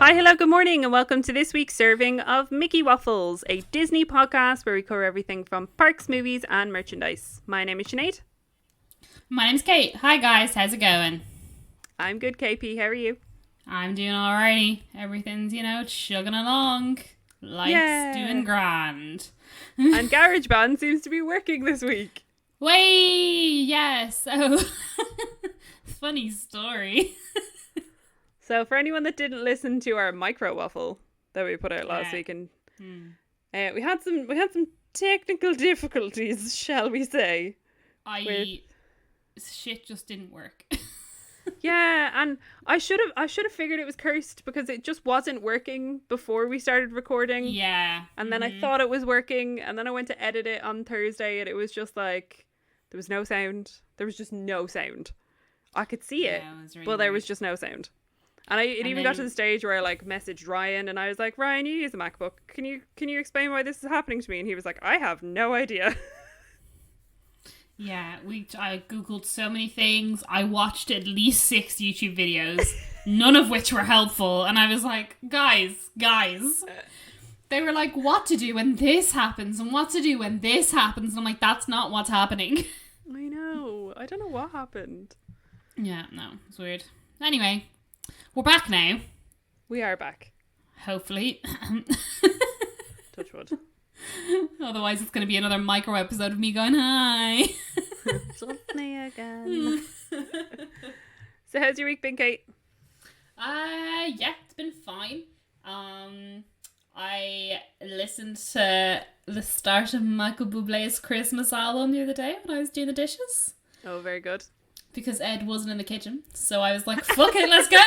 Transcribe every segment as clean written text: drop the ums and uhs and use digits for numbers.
Hi, hello, good morning, and welcome to this week's serving of Mickey Waffles, a Disney podcast where we cover everything from parks, movies, and merchandise. My name is Sinead. My name's Kate. Hi guys, how's it going? I'm good, KP. How are you? I'm doing alrighty. Everything's, chugging along. Life's doing grand. And GarageBand seems to be working this week. Way, yes. So, funny story. So for anyone that didn't listen to our micro waffle that we put out last week, and we had some technical difficulties, shall we say? Shit just didn't work. Yeah, and I should have figured it was cursed because it just wasn't working before we started recording. Yeah. And then I thought it was working, and then I went to edit it on Thursday, and it was just like there was no sound. There was just no sound. I could see it, really but there weird. was just no sound. And it even got to the stage where I like messaged Ryan, and I was like, Ryan, you use a MacBook. Can you explain why this is happening to me? And he was like, I have no idea. Yeah, I googled so many things. I watched at least 6 YouTube videos, none of which were helpful. And I was like, guys. They were like, what to do when this happens and what to do when this happens. And I'm like, that's not what's happening. I know. I don't know what happened. Yeah, no, it's weird. Anyway, we're back now. We are back. Hopefully. Touch wood. Otherwise, it's going to be another micro episode of me going, hi. It's me again. So how's your week been, Kate? Yeah, it's been fine. I listened to the start of Michael Bublé's Christmas album the other day when I was doing the dishes. Oh, very good. Because Ed wasn't in the kitchen. So I was like, fuck it, let's go.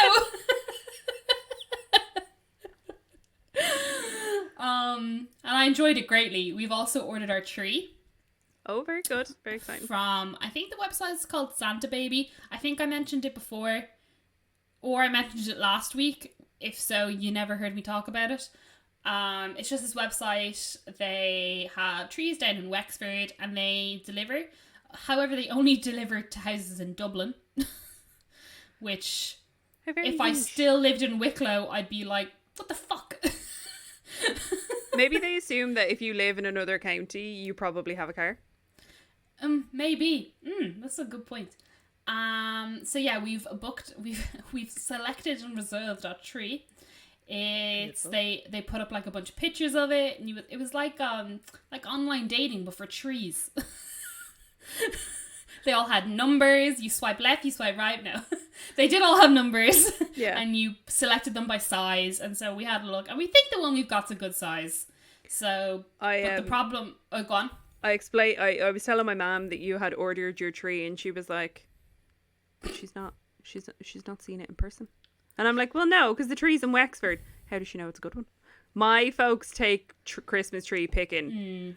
And I enjoyed it greatly. We've also ordered our tree. Oh, very good. Very exciting. From, I think the website is called Santa Baby. I think I mentioned it before. Or I mentioned it last week. If so, you never heard me talk about it. It's just this website. They have trees down in Wexford and they deliver. However, they only deliver to houses in Dublin. Which, if I still lived in Wicklow, I'd be like, what the fuck? Maybe they assume that if you live in another county, you probably have a car. Maybe. That's a good point. So yeah, we've selected and reserved our tree. It's they put up like a bunch of pictures of it, and it was like online dating but for trees. They all had numbers. You swipe left, you swipe right. No, they did all have numbers. Yeah. And you selected them by size, and so we had a look, and we think the one we've got's a good size. So, but the problem. Oh, go on. I was telling my mum that you had ordered your tree, and she was like, she's not seen it in person. And I'm like, well, no, because the tree's in Wexford. How does she know it's a good one? My folks take Christmas tree picking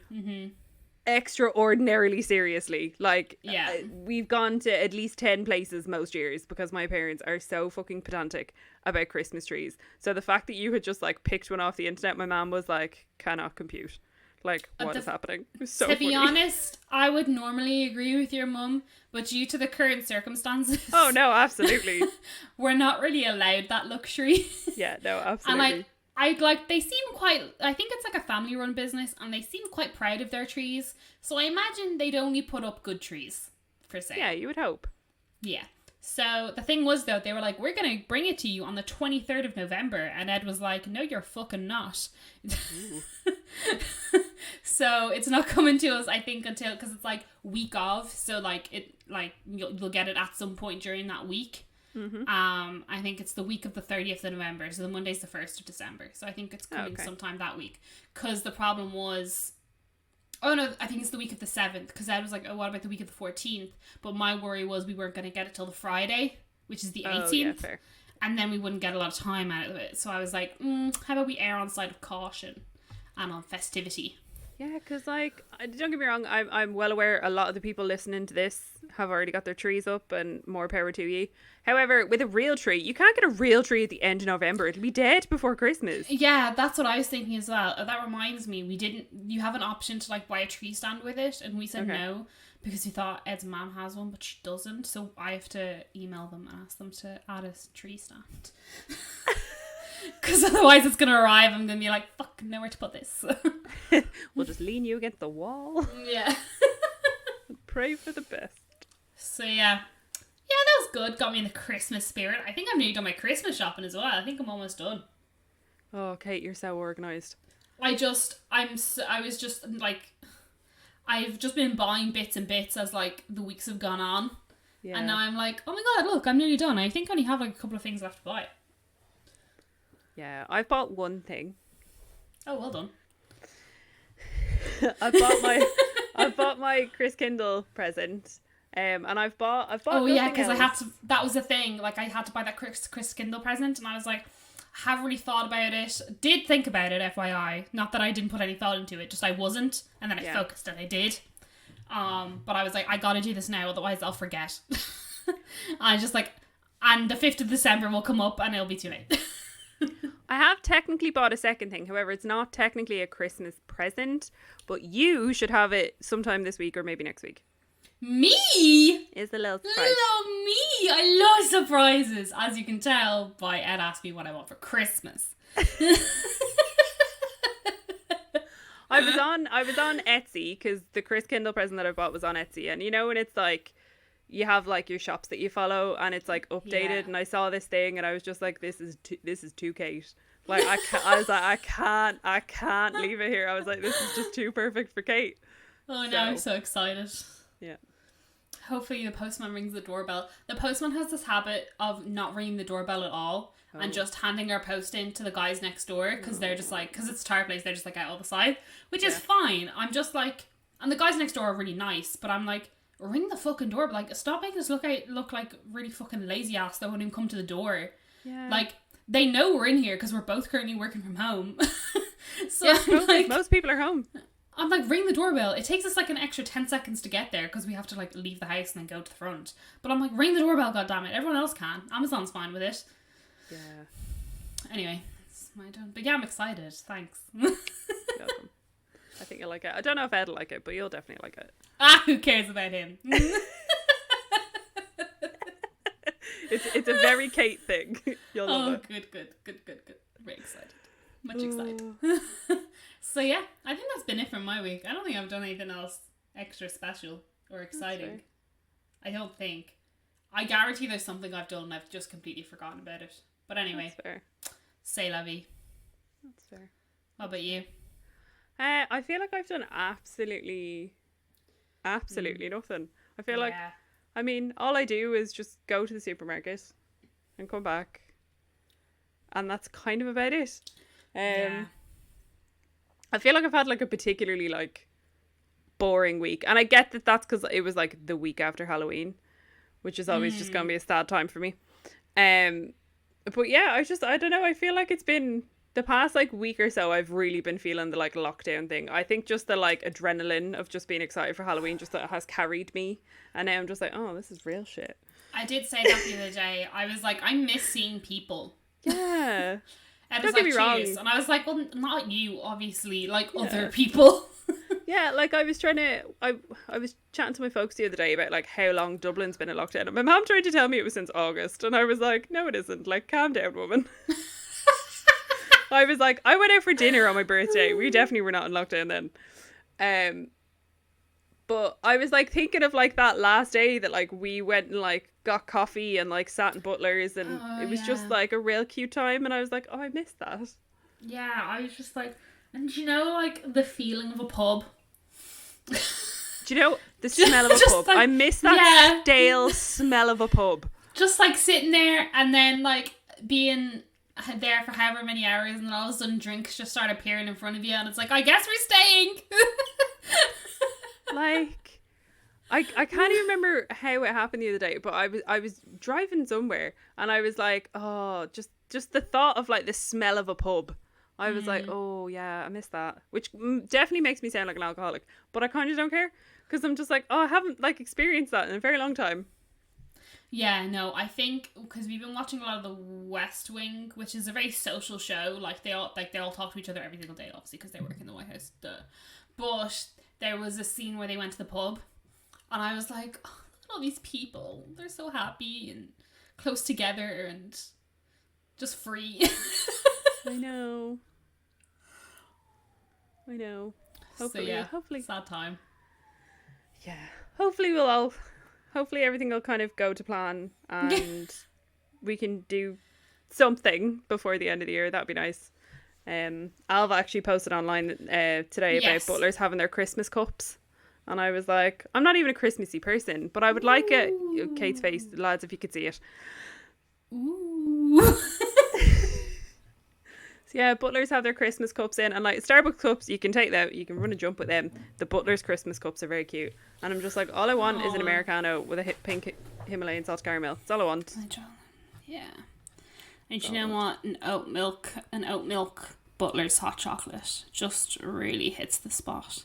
extraordinarily seriously. Like, Yeah. We've gone to at least 10 places most years because my parents are so fucking pedantic about Christmas trees. So the fact that you had just like picked one off the internet, my mom was like, cannot compute. Like, what is happening? It was so To funny. be honest, I would normally agree with your mum, but due to the current circumstances, Oh no, absolutely. we're not really allowed that luxury. Yeah, no, absolutely. And they seem quite, I think it's like a family run business, and they seem quite proud of their trees. So I imagine they'd only put up good trees for sale. Yeah, you would hope. Yeah. So the thing was, though, they were like, we're going to bring it to you on the 23rd of November. And Ed was like, no, you're fucking not. So it's not coming to us, I think, until, because it's like week of. So you'll get it at some point during that week. I think it's the week of the 30th of November. So the Monday's the 1st of December. So I think it's coming sometime that week. Because the problem was, oh no, I think it's the week of the 7th, because Ed was like, oh, what about the week of the 14th? But my worry was we weren't going to get it till the Friday, which is the 18th. Oh, yeah, fair. And then we wouldn't get a lot of time out of it. So I was like, how about we err on side of caution and on festivity? Yeah, because like, don't get me wrong, I'm well aware a lot of the people listening to this have already got their trees up, and more power to you. However, with a real tree, you can't get a real tree at the end of November. It'll be dead before Christmas. Yeah, that's what I was thinking as well. That reminds me, you have an option to like buy a tree stand with it, and we said no, because we thought Ed's mom has one, but she doesn't. So I have to email them and ask them to add a tree stand. Because otherwise it's going to arrive. I'm going to be like, fuck, nowhere to put this. We'll just lean you against the wall. Yeah. Pray for the best. So yeah. Yeah, that was good. Got me in the Christmas spirit. I think I've nearly done my Christmas shopping as well. I think I'm almost done. Oh, Kate, you're so organised. I was just like, I've just been buying bits and bits as like the weeks have gone on. Yeah. And now I'm like, oh my god, look, I'm nearly done. I think I only have like a couple of things left to buy. Yeah, I've bought one thing. Oh, well done. I bought my Chris Kindle present. And I've bought. Oh yeah, because I had to. That was the thing. Like I had to buy that Chris Kindle present, and I was like, haven't really thought about it. Did think about it, FYI. Not that I didn't put any thought into it. Just I wasn't, and then I focused and I did. But I was like, I gotta do this now, otherwise I'll forget. I just like, and the 5th of December will come up, and it'll be too late. I have technically bought a second thing. However, it's not technically a Christmas present, but you should have it sometime this week or maybe next week. Me? It's a little surprise. Hello, me. I love surprises, as you can tell by Ed asked me what I want for Christmas. I was on Etsy because the Chris Kindle present that I bought was on Etsy, and you know when it's like you have like your shops that you follow and it's like updated, and I saw this thing and I was just like, this is too Kate. Like I was like, I can't leave it here. I was like, this is just too perfect for Kate. Oh no, I'm so excited. Yeah. Hopefully the postman rings the doorbell. The postman has this habit of not ringing the doorbell at all and just handing our post in to the guys next door because they're just like, because it's a tire place, they're just like out all the side, which is fine. I'm just like, and the guys next door are really nice, but I'm like, ring the fucking doorbell. Like, stop making us look like really fucking lazy ass that won't even come to the door. Yeah. Like, they know we're in here because we're both currently working from home. So yeah, most people are home. I'm like, ring the doorbell. It takes us like an extra 10 seconds to get there because we have to like leave the house and then go to the front. But I'm like, ring the doorbell, goddammit. Everyone else can. Amazon's fine with it. Yeah. Anyway, it's my turn. But yeah, I'm excited. Thanks. Welcome. I think you'll like it. I don't know if Ed will like it, but you'll definitely like it. Who cares about him? It's a very Kate thing. You'll love it. Good. Very excited. Much excited. So yeah, I think that's been it for my week. I don't think I've done anything else extra special or exciting. I don't think. I guarantee there's something I've done and I've just completely forgotten about it. But anyway, that's fair. C'est la vie. That's fair. What about you? I feel like I've done absolutely nothing. I feel like, I mean, all I do is just go to the supermarket and come back. And that's kind of about it. I feel like I've had like a particularly like boring week, and I get that that's because it was like the week after Halloween, which is always just gonna be a sad time for me. But yeah, I don't know. I feel like it's been the past like week or so. I've really been feeling the like lockdown thing. I think just the like adrenaline of just being excited for Halloween just that has carried me, and now I'm just like, oh, this is real shit. I did say that the other day. I was like, I miss seeing people. Yeah. And don't get me wrong. And I was like, well, not you, obviously, like other people. Yeah, like I was chatting to my folks the other day about like how long Dublin's been in lockdown, and my mom tried to tell me it was since August, and I was like, no, it isn't. Like, calm down, woman. I was like, I went out for dinner on my birthday. We definitely were not in lockdown then. But I was like thinking of like that last day that like we went and like got coffee and like sat in Butler's, and it was just like a real cute time, and I was like, oh, I missed that. Yeah, I was just like, and you know, like the feeling of a pub. Do you know the smell of a pub? Like, I miss that stale smell of a pub. Just like sitting there and then like being there for however many hours, and then all of a sudden drinks just start appearing in front of you, and it's like, I guess we're staying. Like, I can't even remember how it happened the other day, but I was driving somewhere and I was like, oh, just the thought of like the smell of a pub. I was like, oh yeah, I miss that, which definitely makes me sound like an alcoholic, but I kind of don't care because I'm just like, oh, I haven't like experienced that in a very long time. Yeah, no, I think because we've been watching a lot of The West Wing, which is a very social show. Like they all talk to each other every single day, obviously, because they work in the White House. But there was a scene where they went to the pub, and I was like, oh, look at all these people. They're so happy and close together and just free. I know. Hopefully, so yeah, hopefully, sad time. yeah. Hopefully everything will kind of go to plan and we can do something before the end of the year. That'd be nice. Alva actually posted online today about Yes. butlers having their Christmas cups. And I was like, I'm not even a Christmassy person, but I would like it. Kate's face, lads, if you could see it. Ooh. So yeah, butlers have their Christmas cups in, and like Starbucks cups, you can take them, you can run a jump with them. The butlers' Christmas cups are very cute, and I'm just like, all I want is an Americano with a pink Himalayan salt caramel. That's all I want. Yeah. And you know what? An oat milk Butler's hot chocolate just really hits the spot.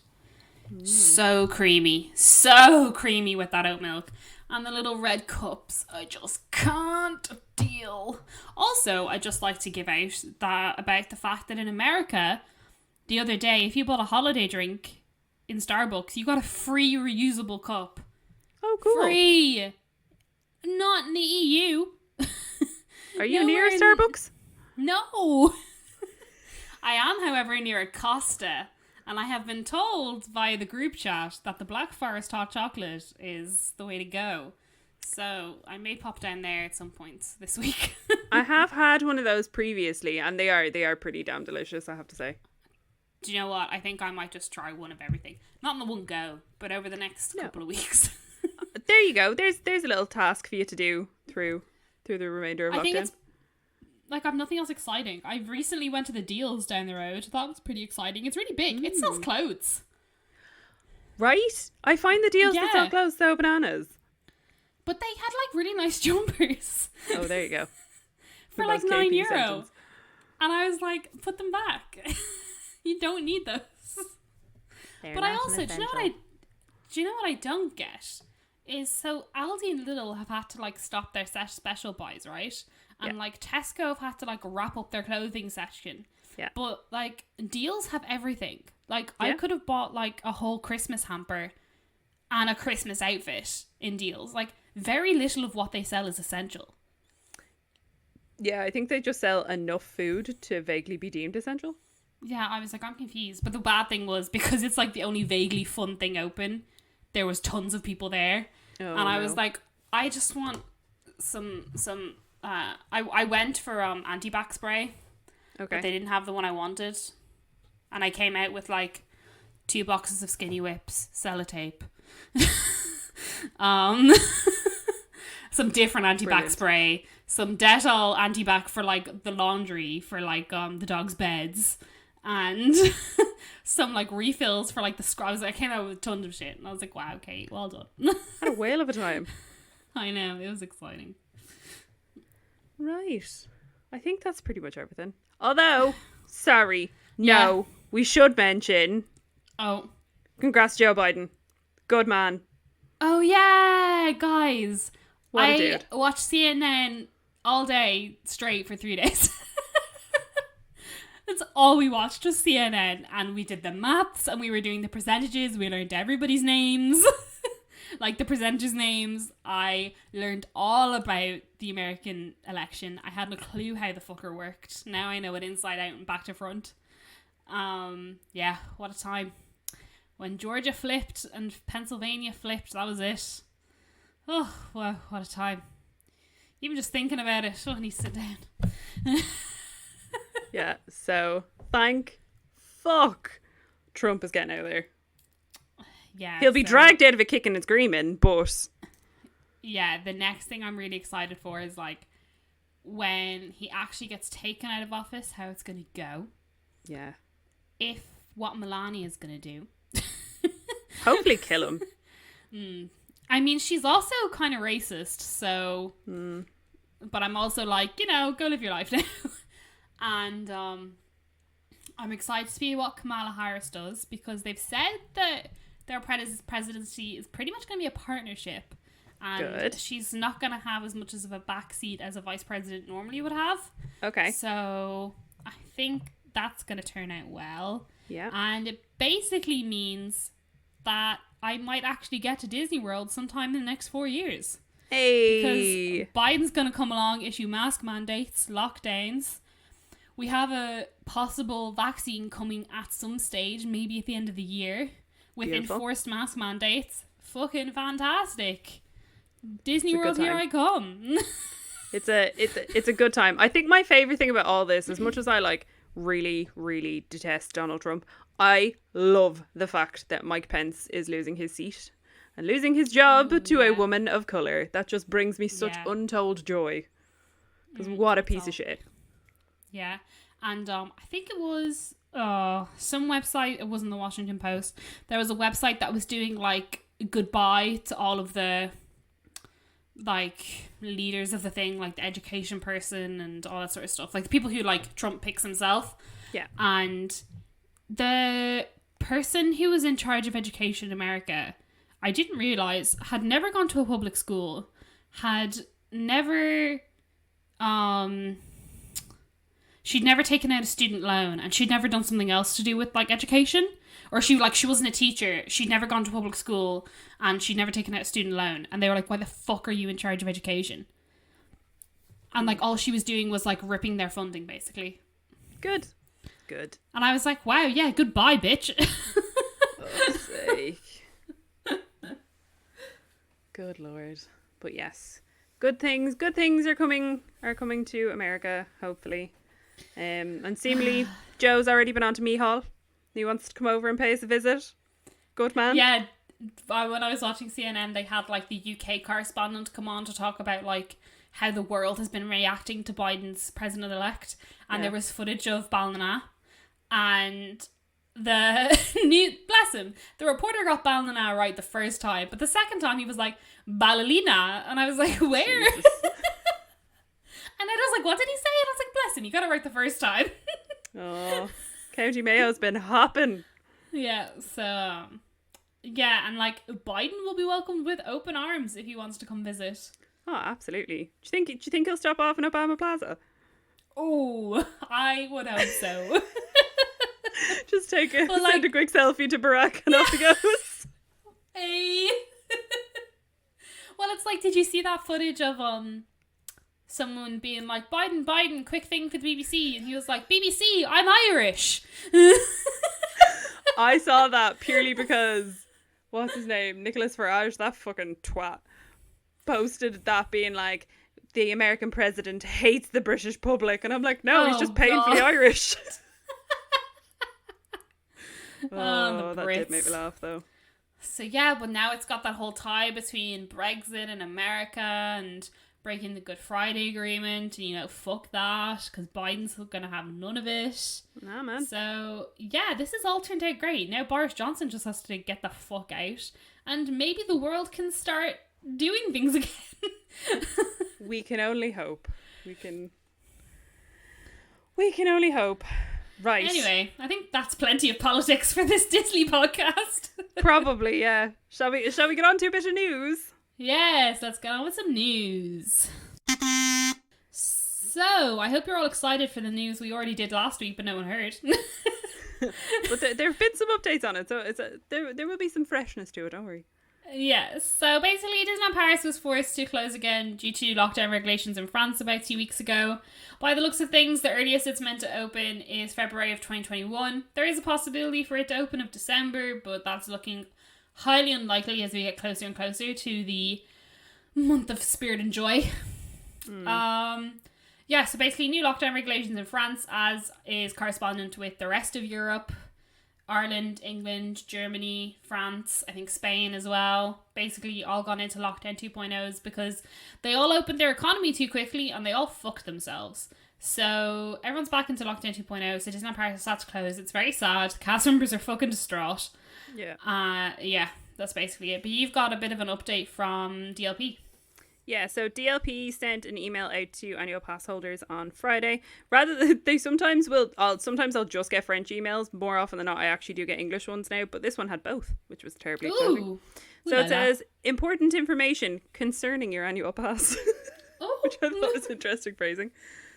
So creamy with that oat milk. And the little red cups, I just can't deal. Also, I'd just like to give out about the fact that in America, the other day, if you bought a holiday drink in Starbucks, you got a free reusable cup. Oh, cool. Free! Not in the EU. Are you near Starbucks? No! I am, however, near a Costa. And I have been told via the group chat that the Black Forest hot chocolate is the way to go. So I may pop down there at some point this week. I have had one of those previously, and they are pretty damn delicious, I have to say. Do you know what? I think I might just try one of everything. Not in the one go, but over the next couple of weeks. There you go. There's a little task for you to do through the remainder of lockdown. I think it's like I've nothing else exciting. I recently went to the Deals down the road. That was pretty exciting. It's really big. It sells clothes. Right? I find the Deals that sell clothes so bananas. But they had like really nice jumpers. Oh, there you go. For like €9. And I was like, put them back. You don't need those. But I also, do you know what I don't get? Is so Aldi and Lidl have had to like stop their special buys, right? And like Tesco have had to like wrap up their clothing section. Yeah. But like Deals have everything. Like I could have bought like a whole Christmas hamper and a Christmas outfit in Deals. Like very little of what they sell is essential. Yeah, I think they just sell enough food to vaguely be deemed essential. Yeah, I was like, I'm confused. But the bad thing was because it's like the only vaguely fun thing open, there was tons of people there. And I was like, I just want some I went for anti-bac spray. Okay. But they didn't have the one I wanted. And I came out with like 2 boxes of Skinny Whips, sellotape. Some different anti-bac spray, some Dettol anti-bac for like the laundry for like the dog's beds, and some like refills for like the scrubs. I came out with tons of shit and I was like, wow, okay, well done. Had a whale of a time. I know, it was exciting. Right. I think that's pretty much everything. Although, sorry, no, we should mention. Oh. Congrats, Joe Biden. Good man. Oh, yeah, guys. What a dude. I watched CNN all day straight for 3 days. That's all we watched was CNN. And we did the maths and we were doing the percentages. We learned everybody's names. Like the presenters' names. I learned all about the American election. I hadn't a clue how the fucker worked. Now I know it inside out and back to front. Yeah, what a time. When Georgia flipped and Pennsylvania flipped, that was it. Oh, wow, what a time. Even just thinking about it, I need to sit down. Yeah, so thank fuck Trump is getting out of there. Yeah, he'll be dragged out of it kicking and screaming, but yeah, the next thing I'm really excited for is like when he actually gets taken out of office, how it's going to go. Yeah. If what Melania is going to do. Hopefully kill him. I mean, she's also kind of racist, so but I'm also like, you know, go live your life now. And I'm excited to see what Kamala Harris does, because they've said that their presidency is pretty much going to be a partnership, and she's not going to have as much of a backseat as a vice president normally would have. Okay. So I think that's going to turn out well. Yeah. And it basically means that I might actually get to Disney World sometime in the next 4 years. Hey. Because Biden's going to come along, issue mask mandates, lockdowns. We have a possible vaccine coming at some stage, maybe at the end of the year, with Beautiful. enforced mask mandates. Fucking fantastic. Disney It's a World, good here time. I come. It's a good time. I think my favorite thing about all this, as much as I like really, really detest Donald Trump, I love the fact that Mike Pence is losing his seat and losing his job to a yeah. woman of colour. That just brings me such Yeah. untold joy. Because what a that's piece all. of shit. Yeah. And I think it was some website, it wasn't the Washington Post. There was a website that was doing like goodbye to all of the like leaders of the thing, like the education person and all that sort of stuff. Like the people who like Trump picks himself. Yeah. And the person who was in charge of education in America, I didn't realise, had never gone to a public school, had never she'd never taken out a student loan, and she'd never done something else to do with like education, or she wasn't a teacher, she'd never gone to public school, and she'd never taken out a student loan. And they were like, why the fuck are you in charge of education? And like all she was doing was like ripping their funding basically. Good. And I was like, wow, yeah, goodbye, bitch. Fuck's sake. Good lord. But yes, good things are coming to America, hopefully. And seemingly Joe's already been on to Mihal. He wants to come over and pay us a visit. Good man. Yeah, when I was watching CNN, they had like the UK correspondent come on to talk about like how the world has been reacting to Biden's president-elect, and there was footage of Ballina, and the bless him, the reporter got Ballina right the first time, but the second time he was like Ballerina, and I was like, where? And I was like, what did he say? And I was like, bless him, you got it right the first time. Oh, County Mayo's been hopping. Yeah, so yeah, and like Biden will be welcomed with open arms if he wants to come visit. Oh, absolutely. Do you think he'll stop off in Obama Plaza? Oh, I would hope so. Just send a like- quick selfie to Barack and off he goes. Hey. Well, it's like, did you see that footage of someone being like, Biden, quick thing for the BBC, and he was like, BBC, I'm Irish. I saw that purely because what's his name? Nicholas Farage, that fucking twat, posted that being like, the American president hates the British public, and I'm like, no, he's just painfully God. Irish. The That did Brits. make me laugh though. So yeah, but now it's got that whole tie between Brexit and America and breaking the Good Friday Agreement, and you know, fuck that, because Biden's gonna have none of it. Nah, man. So yeah, this has all turned out great. Now Boris Johnson just has to get the fuck out, and maybe the world can start doing things again. We can only hope. We can only hope. Right. Anyway, I think that's plenty of politics for this Disney podcast. Probably, yeah. Shall we get on to a bit of news? Yes, let's get on with some news. So, I hope you're all excited for the news we already did last week, but no one heard. But there have been some updates on it, so there will be some freshness to it, don't worry. Yes, so basically Disneyland Paris was forced to close again due to lockdown regulations in France about 2 weeks ago. By the looks of things, the earliest it's meant to open is February of 2021. There is a possibility for it to open of December, but that's looking highly unlikely as we get closer and closer to the month of spirit and joy. Yeah, so basically new lockdown regulations in France, as is correspondent with the rest of Europe. Ireland, England, Germany, France, I think Spain as well. Basically all gone into lockdown 2.0s because they all opened their economy too quickly and they all fucked themselves. So everyone's back into lockdown 2.0, so Disneyland Paris has had to close. It's very sad. The cast members are fucking distraught. Yeah, that's basically it. But you've got a bit of an update from DLP. Yeah, so DLP sent an email out to annual pass holders on Friday. Rather than they sometimes I'll just get French emails. More often than not, I actually do get English ones now. But this one had both, which was terribly exciting. Ooh. So it says important information concerning your annual pass, which I thought was interesting phrasing.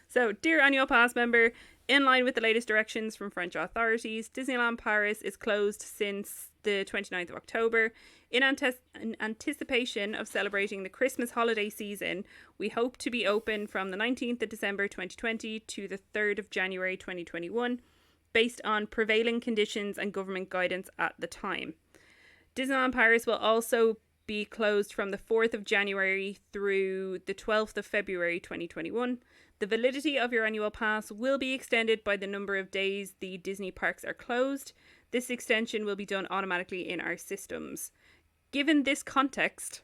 So, dear annual pass member, in line with the latest directions from French authorities, Disneyland Paris is closed since the 29th of October. In anticipation of celebrating the Christmas holiday season, we hope to be open from the 19th of December 2020 to the 3rd of January 2021, based on prevailing conditions and government guidance at the time. Disneyland Paris will also be closed from the 4th of January through the 12th of February 2021. The validity of your annual pass will be extended by the number of days the Disney parks are closed. This extension will be done automatically in our systems. Given this context,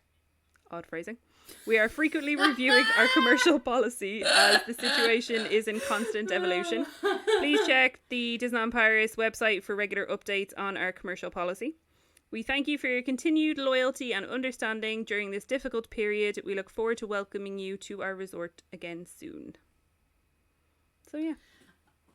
odd phrasing, we are frequently reviewing our commercial policy as the situation is in constant evolution. Please check the Disneyland Paris website for regular updates on our commercial policy. We thank you for your continued loyalty and understanding during this difficult period. We look forward to welcoming you to our resort again soon. So yeah.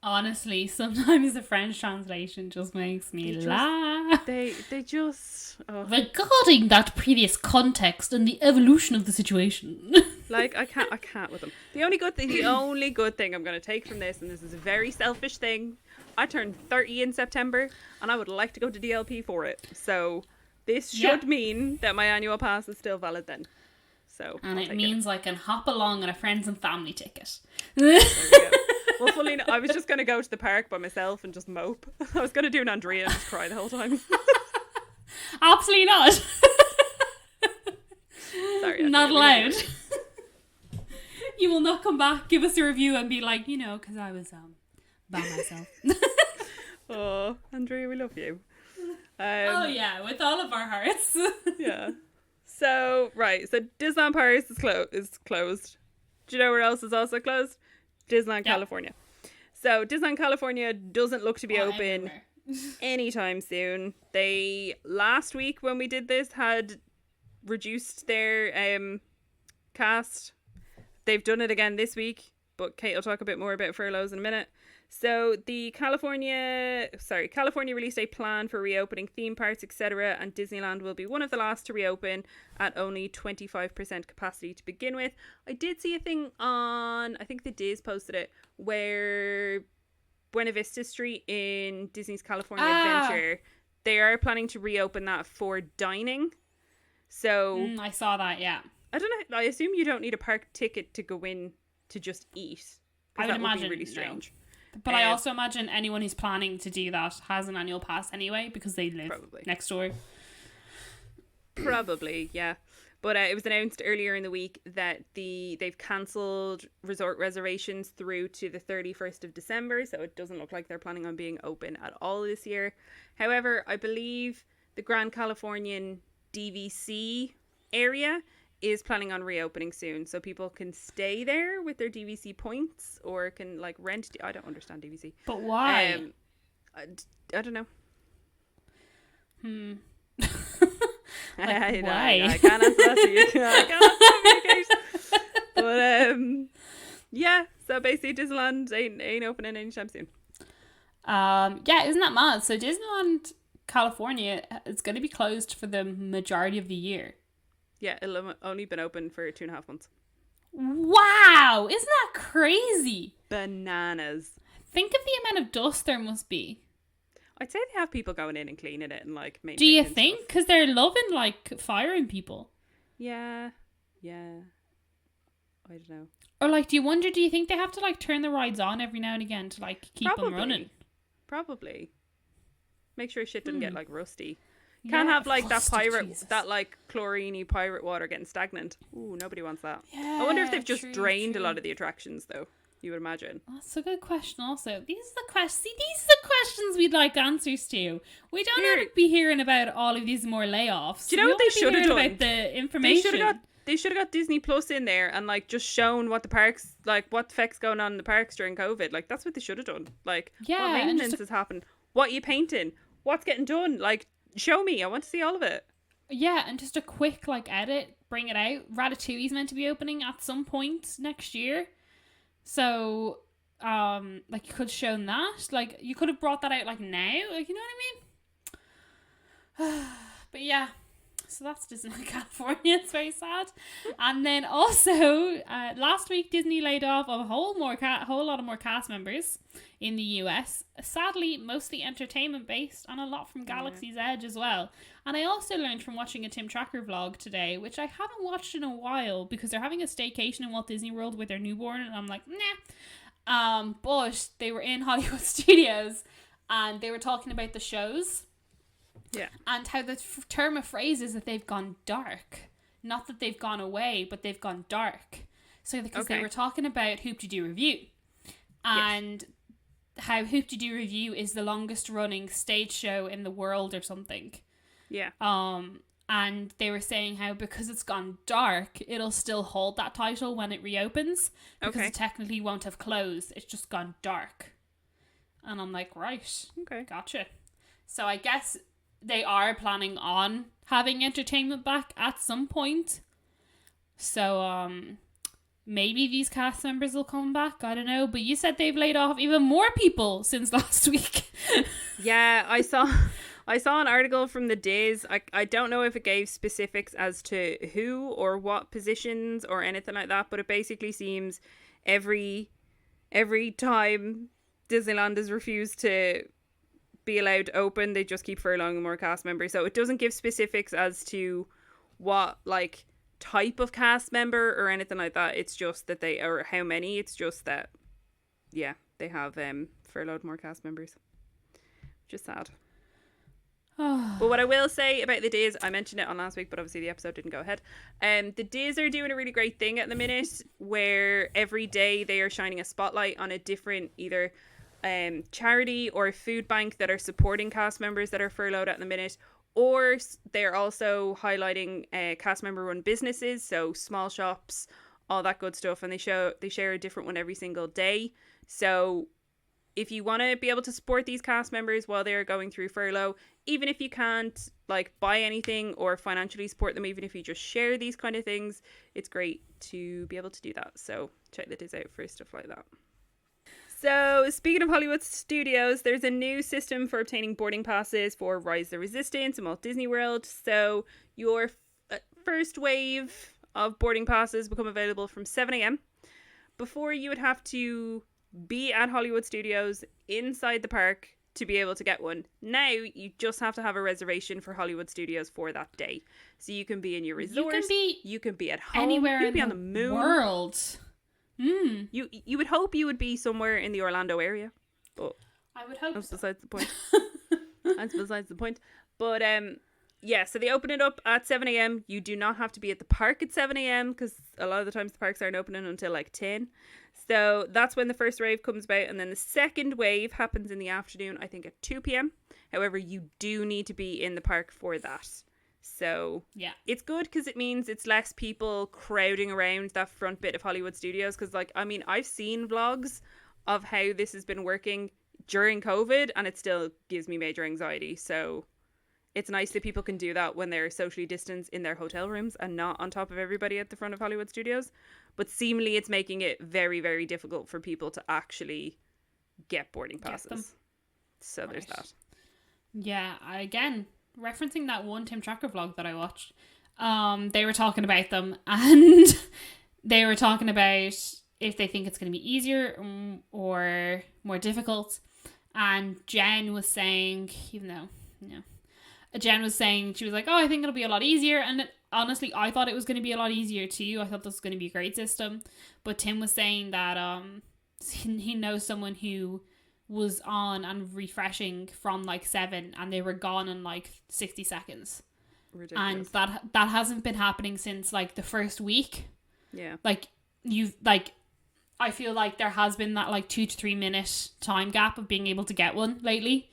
Honestly, sometimes the French translation just makes me laugh. They just... Oh. Regarding that previous context and the evolution of the situation. Like, I can't with them. The only good thing I'm going to take from this, and this is a very selfish thing, I turned 30 in September, and I would like to go to DLP for it. So this should mean that my annual pass is still valid then. So and it means I can hop along on a friends and family ticket. There we go. Well, fully, I was just going to go to the park by myself and just mope. I was going to do an Andrea and just cry the whole time. Absolutely not. Sorry. Not allowed. You will not come back, give us a review and be like, because I was by myself. Oh, Andrea, we love you. Oh yeah, with all of our hearts. Yeah. So, right. So Disneyland Paris is closed. Do you know where else is also closed? Disneyland California. So Disneyland California doesn't look to be open anytime soon. They, last week when we did this, had reduced their cast. They've done it again this week, but Kate will talk a bit more about furloughs in a minute. So the California released a plan for reopening theme parks, etc., and Disneyland will be one of the last to reopen at only 25% capacity to begin with. I did see a thing on, I think the Diz posted it, where Buena Vista Street in Disney's California Adventure, they are planning to reopen that for dining. So I saw that, yeah. I don't know, I assume you don't need a park ticket to go in to just eat. I would imagine be really strange. No. But I also imagine anyone who's planning to do that has an annual pass anyway because they live next door. Probably, yeah. But it was announced earlier in the week that they've cancelled resort reservations through to the 31st of December, so it doesn't look like they're planning on being open at all this year. However, I believe the Grand Californian DVC area is planning on reopening soon, so people can stay there with their DVC points or can like rent. I don't understand DVC. But why? I don't know. Like, why? I can't answer that to you. I can't answer But yeah. So basically, Disneyland ain't opening anytime soon. Yeah, isn't that mad? So Disneyland California is going to be closed for the majority of the year. Yeah, it'll have only been open for 2.5 months. Wow! Isn't that crazy? Bananas. Think of the amount of dust there must be. I'd say they have people going in and cleaning it and like maintaining. Do you think? Because they're loving like firing people. Yeah. I don't know. Or like, do you think they have to like turn the rides on every now and again to like keep them running? Probably. Make sure shit doesn't get like rusty. Can't have like that like chlorine-y pirate water getting stagnant. Ooh, nobody wants that. Yeah, I wonder if they've just drained a lot of the attractions though. You would imagine. That's a good question also. These are the questions we'd like answers to. We don't want to be hearing about all of these more layoffs. Do you know what they should have done? About the information. They should have got Disney Plus in there and like just shown what the parks, like what the effects going on in the parks during COVID. Like that's what they should have done. Like what maintenance has happened, what you painting, what's getting done. Like show me. I want to see all of it. Yeah, and just a quick like edit, bring it out. Ratatouille's meant to be opening at some point next year. So, like you could have shown that. Like you could have brought that out like now. Like, you know what I mean? But yeah, So that's Disneyland California. It's very sad. And then also, last week Disney laid off a whole lot of more cast members in the US. Sadly, mostly entertainment based, and a lot from Galaxy's Edge as well. And I also learned from watching a Tim Tracker vlog today, which I haven't watched in a while because they're having a staycation in Walt Disney World with their newborn, and I'm like, nah. But they were in Hollywood Studios, and they were talking about the shows. Yeah. And how the term of phrase is that they've gone dark. Not that they've gone away, but they've gone dark. So because they were talking about Hoop-de-Doo Review. And how Hoop-de-Doo Review is the longest running stage show in the world or something. Yeah. And they were saying how because it's gone dark, it'll still hold that title when it reopens. Because it technically won't have closed. It's just gone dark. And I'm like, right. Okay. Gotcha. So I guess they are planning on having entertainment back at some point. So, maybe these cast members will come back. I don't know. But you said they've laid off even more people since last week. Yeah, I saw an article from the Diz. I don't know if it gave specifics as to who or what positions or anything like that, but it basically seems every time Disneyland has refused to be allowed to open, they just keep furloughing more cast members. So it doesn't give specifics as to what like type of cast member or anything like that. It's just that they, or how many. It's just that they have furloughed more cast members, which is sad. But what I will say about the Diz, I mentioned it on last week, but obviously the episode didn't go ahead. The Diz are doing a really great thing at the minute, where every day they are shining a spotlight on a different either charity or food bank that are supporting cast members that are furloughed at the minute, or they're also highlighting cast member run businesses, so small shops, all that good stuff, and they share a different one every single day. So if you want to be able to support these cast members while they're going through furlough, even if you can't like buy anything or financially support them, even if you just share these kind of things, it's great to be able to do that. So check the Diz out for stuff like that. So, speaking of Hollywood Studios, there's a new system for obtaining boarding passes for Rise of the Resistance and Walt Disney World. So, your first wave of boarding passes become available from 7 a.m. Before, you would have to be at Hollywood Studios inside the park to be able to get one. Now, you just have to have a reservation for Hollywood Studios for that day. So, you can be in your resort, you can be at home, anywhere you can be in on the moon. World. You would hope you would be somewhere in the Orlando area, but I would hope that's besides the point. That's besides the point. But so they open it up at 7 a.m. You do not have to be at the park at 7 a.m. because a lot of the times the parks aren't opening until like 10. So that's when the first wave comes about, and then the second wave happens in the afternoon, I think at 2 p.m. However, you do need to be in the park for that. So yeah, it's good because it means it's less people crowding around that front bit of Hollywood Studios. Because I've seen vlogs of how this has been working during COVID, and it still gives me major anxiety. So it's nice that people can do that when they're socially distanced in their hotel rooms and not on top of everybody at the front of Hollywood Studios. But seemingly it's making it very, very difficult for people to actually get boarding passes. So there's that. Yeah, again, referencing that one Tim Tracker vlog that I watched, they were talking about them, and they were talking about if they think it's going to be easier or more difficult. And Jen was saying, Jen was saying, she was like, oh, I think it'll be a lot easier. And honestly, I thought it was going to be a lot easier too. I thought this was going to be a great system. But Tim was saying that he knows someone who was on and refreshing from like 7 and they were gone in like 60 seconds. Ridiculous. And that hasn't been happening since like the first week. Yeah. I feel like there has been that like 2 to 3 minute time gap of being able to get one lately,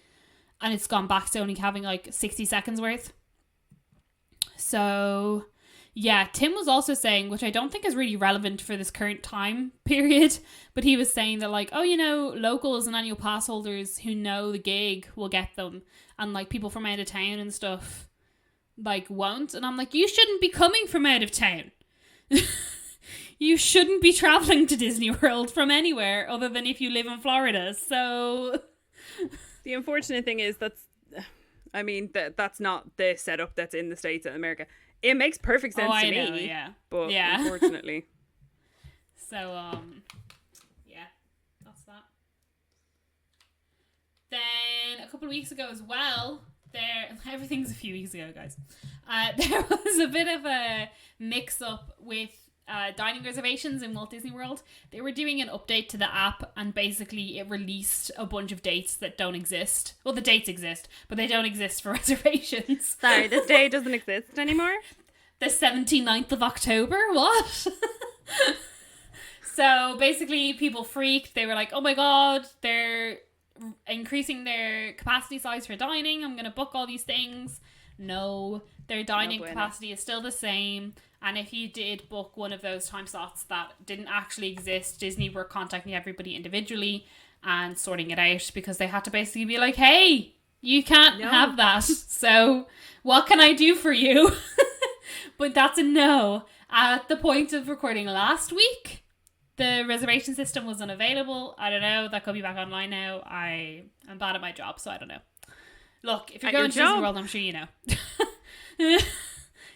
and it's gone back to only having like 60 seconds worth. So yeah, Tim was also saying, which I don't think is really relevant for this current time period, but he was saying that like, locals and annual pass holders who know the gig will get them, and like people from out of town and stuff like won't. And I'm like, you shouldn't be coming from out of town. You shouldn't be traveling to Disney World from anywhere other than if you live in Florida. So the unfortunate thing is I mean, that's not the setup that's in the States and America. It makes perfect sense to me. Know, yeah. But yeah. unfortunately. So, yeah, that's that. Then a couple of weeks ago as well, everything's a few weeks ago, guys. There was a bit of a mix-up with dining reservations in Walt Disney World. They were doing an update to the app, and basically it released a bunch of dates that don't exist. Well, the dates exist, but they don't exist for reservations. Sorry, this day doesn't exist anymore? The 79th of October? What? So basically people freaked. They were like, oh my god, they're increasing their capacity size for dining. I'm going to book all these things. No, their dining capacity is still the same. And if you did book one of those time slots that didn't actually exist, Disney were contacting everybody individually and sorting it out, because they had to basically be like, hey, you can't have that. So what can I do for you? But that's a no. At the point of recording last week, the reservation system was unavailable. I don't know. That could be back online now. I'm bad at my job, so I don't know. Look, if you're going to Disney World, I'm sure you know.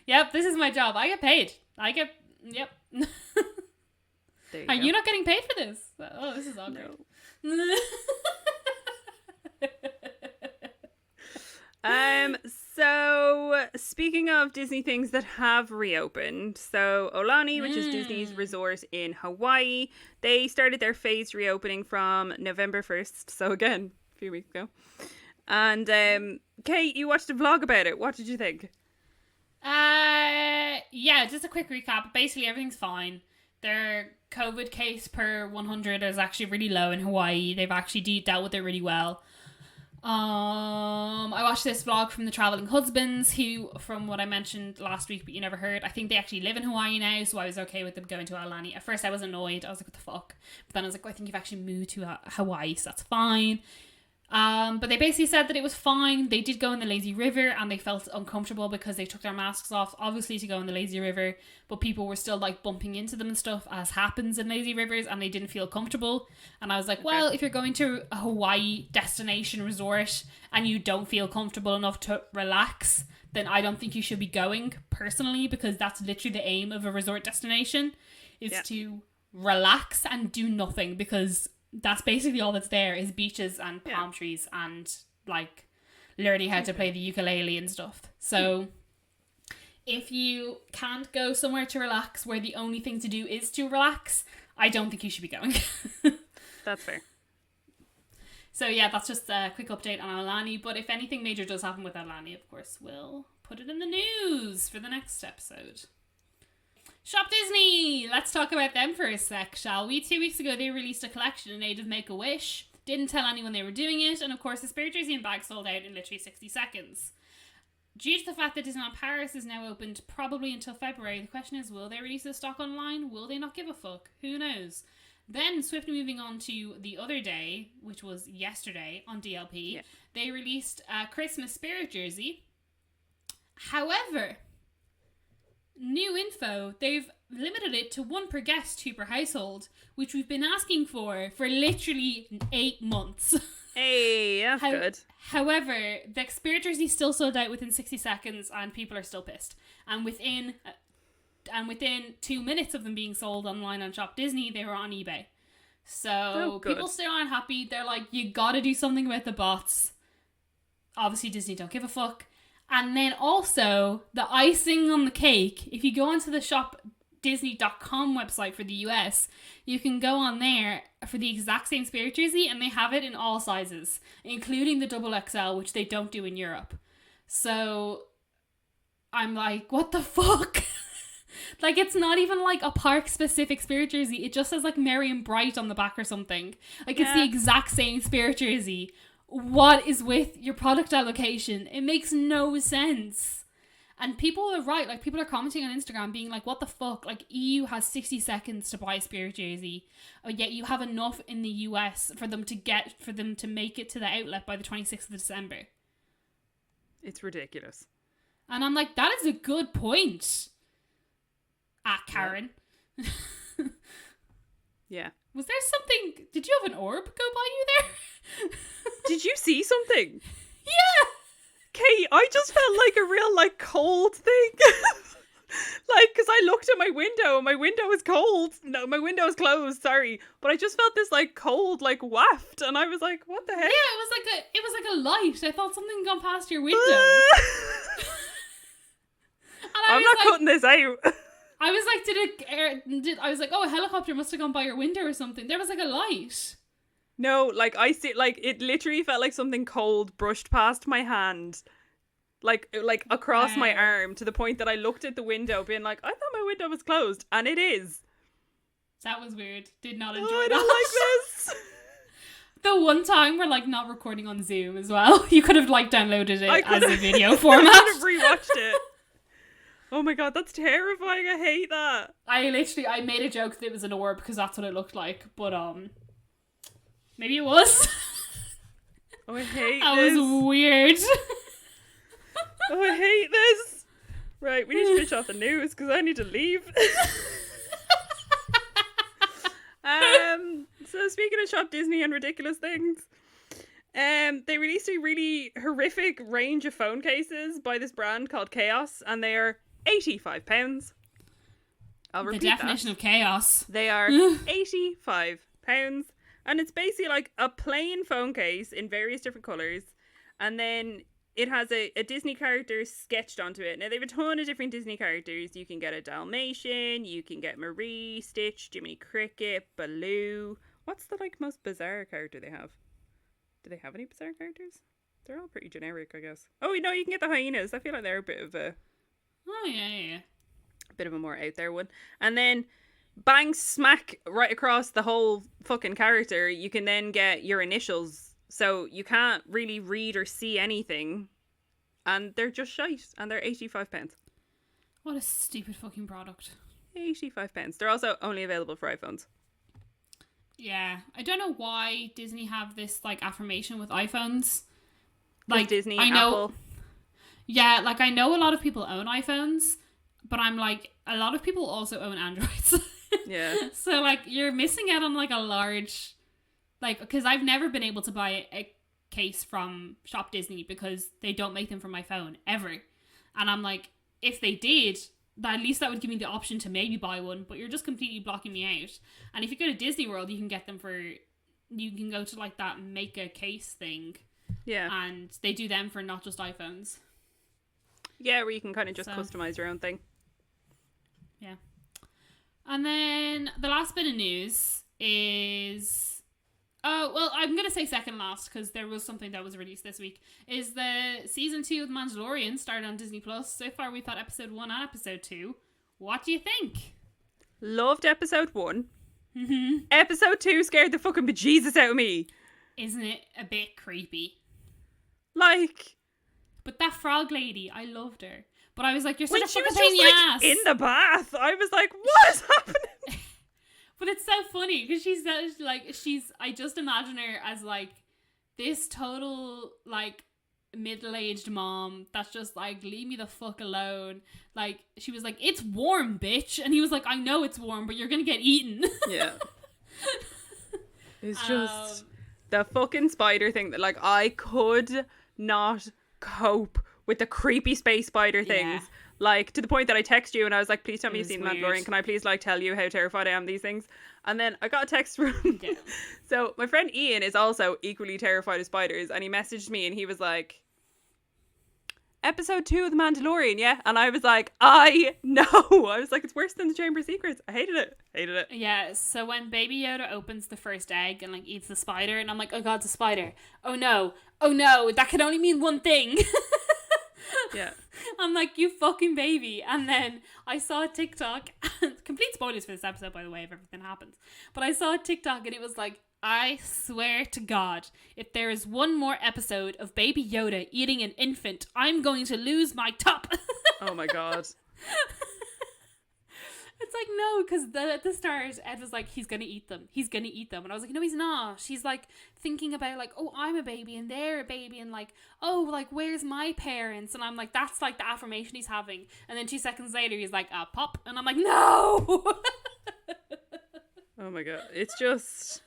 Yep, this is my job. I get paid. Yep. Are you not getting paid for this? Oh, this is awkward. No. So speaking of Disney things that have reopened, so Aulani, which is Disney's resort in Hawaii, they started their phased reopening from November 1st. So again, a few weeks ago. And Kate, you watched a vlog about it. What did you think? Yeah, just a quick recap. Basically, everything's fine. Their COVID case per 100 is actually really low in Hawaii. They've actually dealt with it really well. I watched this vlog from the Traveling Husbands, who, from what I mentioned last week but you never heard, I think they actually live in Hawaii now, so I was okay with them going to Aulani. At first I was annoyed. I was like, what the fuck? But then I was like, I think you've actually moved to Hawaii, so that's fine. But they basically said that it was fine. They did go in the lazy river and they felt uncomfortable because they took their masks off, obviously, to go in the lazy river, but people were still like bumping into them and stuff, as happens in lazy rivers, and they didn't feel comfortable. And I was like, well, if you're going to a Hawaii destination resort and you don't feel comfortable enough to relax, then I don't think you should be going, personally, because that's literally the aim of a resort destination, is to relax and do nothing, because that's basically all that's there, is beaches and palm trees and like learning how to play the ukulele and stuff. So if you can't go somewhere to relax where the only thing to do is to relax, I don't think you should be going. That's fair. So yeah, that's just a quick update on Aulani. But if anything major does happen with Aulani, of course, we'll put it in the news for the next episode. Shop Disney! Let's talk about them for a sec, shall we? 2 weeks ago, they released a collection in aid of Make-A-Wish. Didn't tell anyone they were doing it, and of course, the Spirit Jersey and bag sold out in literally 60 seconds. Due to the fact that Disneyland Paris is now opened probably until February, the question is, will they release the stock online? Will they not give a fuck? Who knows? Then, swiftly moving on to the other day, which was yesterday on DLP, they released a Christmas Spirit Jersey. However, new info, they've limited it to 1 per guest, 2 per household, which we've been asking for literally 8 months. Hey, that's good. However, the Spirit Jersey still sold out within 60 seconds and people are still pissed. And within 2 minutes of them being sold online on Shop Disney, they were on eBay. So people still aren't happy. They're like, you gotta do something about the bots. Obviously, Disney don't give a fuck. And then also, the icing on the cake, if you go onto the shopdisney.com website for the US, you can go on there for the exact same Spirit Jersey, and they have it in all sizes, including the XXL, which they don't do in Europe. So I'm like, what the fuck? Like, it's not even like a park-specific Spirit Jersey. It just says like Merry and Bright on the back or something. Like, it's the exact same Spirit Jersey. What is with your product allocation? It makes no sense. And people are right. Like, people are commenting on Instagram being like, what the fuck? Like, EU has 60 seconds to buy a Spirit Jersey. Yet you have enough in the US for them to make it to the outlet by the 26th of December. It's ridiculous. And I'm like, that is a good point. Karen. Yeah. Was there something... Did you have an orb go by you there? Did you see something? Yeah! Kate, I just felt like a real, like, cold thing. Like, because I looked at my window and my window was cold. No, my window was closed, sorry. But I just felt this, like, cold, like, waft. And I was like, what the heck? Yeah, it was like a light. I thought something gone past your window. I'm not cutting this out. I was like, I was like, oh, a helicopter must have gone by your window or something. There was like a light. No, like, I see, like, it literally felt like something cold brushed past my hand. Like across my arm, to the point that I looked at the window being like, I thought my window was closed, and it is. That was weird. Did not enjoy I that. don't like this. The one time we're like not recording on Zoom as well. You could have like downloaded it as a video I format. could have rewatched it. Oh my god, that's terrifying. I hate that. I made a joke that it was an orb because that's what it looked like, but maybe it was. Oh, I hate that this. That was weird. Oh, I hate this. Right, we need to finish off the news because I need to leave. So speaking of Shop Disney and ridiculous things, they released a really horrific range of phone cases by this brand called Chaos, and they are £85. I'll repeat the definition that. Of chaos. They are £85, and it's basically like a plain phone case in various different colours, and then it has a Disney character sketched onto it. Now, they have a ton of different Disney characters. You can get a Dalmatian, you can get Marie, Stitch, Jiminy Cricket, Baloo. What's the, like, most bizarre character they have? Do they have any bizarre characters? They're all pretty generic, I guess. Oh, no, you can get the hyenas. I feel like they're a bit of a... Oh, yeah. A bit of a more out there one. And then, bang, smack, right across the whole fucking character, you can then get your initials. So you can't really read or see anything. And they're just shite. And they're £85. What a stupid fucking product. £85. They're also only available for iPhones. Yeah. I don't know why Disney have this, like, affirmation with iPhones. Like, Disney, I know, Apple. Yeah, like, I know a lot of people own iPhones, but I'm like, a lot of people also own Androids. Yeah. So, like, you're missing out on, like, a large... Like, because I've never been able to buy a case from Shop Disney because they don't make them for my phone, ever. And I'm like, if they did, at least that would give me the option to maybe buy one, but you're just completely blocking me out. And if you go to Disney World, you can get them for... You can go to, like, that make a case thing. Yeah. And they do them for not just iPhones. Yeah, where you can kind of just customize your own thing. Yeah. And then the last bit of news is... Oh, well, I'm going to say second last because there was something that was released this week. Is the season 2 of The Mandalorian started on Disney Plus. So far, we've had episode 1 and episode 2. What do you think? Loved episode 1. Mm-hmm. Episode 2 scared the fucking bejesus out of me. Isn't it a bit creepy? Like... But that frog lady, I loved her. But I was like, you're such a she fucking was pain in just, the like, ass. in the bath. I was like, what is happening? But it's so funny because I just imagine her as like this total like middle-aged mom that's just like, leave me the fuck alone. Like, she was like, it's warm, bitch. And he was like, I know it's warm, but you're gonna get eaten. Yeah. It's just the fucking spider thing that, like, I could not cope with the creepy space spider things. Yeah. Like, to the point that I text you and I was like, please tell me you've seen Mandalorian. Can I please, like, tell you how terrified I am of these things? And then I got a text from... Yeah. So my friend Ian is also equally terrified of spiders. And he messaged me and he was like, episode 2 of The Mandalorian, yeah? And I was like, I know. I was like, it's worse than The Chamber of Secrets. I hated it. Yeah, so when Baby Yoda opens the first egg and, like, eats the spider, and I'm like, oh god, it's a spider. Oh no, that can only mean one thing. Yeah. I'm like, you fucking baby. And then I saw a TikTok, complete spoilers for this episode, by the way, if everything happens. But I saw a TikTok and it was like, I swear to God, if there is one more episode of Baby Yoda eating an infant, I'm going to lose my top. Oh my God. It's like, no, because at the start, Ed was like, he's going to eat them. And I was like, no, he's not. She's like thinking about like, oh, I'm a baby and they're a baby. And like, oh, like, where's my parents? And I'm like, that's like the affirmation he's having. And then 2 seconds later, he's like, pop. And I'm like, no. Oh my God. It's just,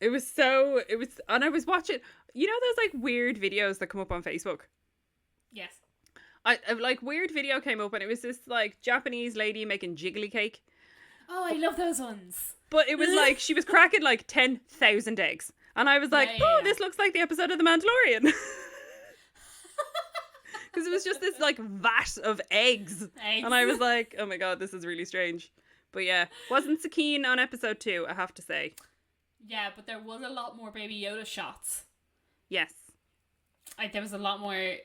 and I was watching, you know, those like weird videos that come up on Facebook? Yes. A like weird video came up and it was this like Japanese lady making jiggly cake. Oh, I love those ones. But it was like she was cracking like 10,000 eggs. And I was like, Yeah. this looks like the episode of The Mandalorian. Because it was just this like vat of eggs. And I was like, oh my god, this is really strange. But yeah, wasn't so keen on episode 2, I have to say. Yeah, but there was a lot more Baby Yoda shots. Yes. There was a lot more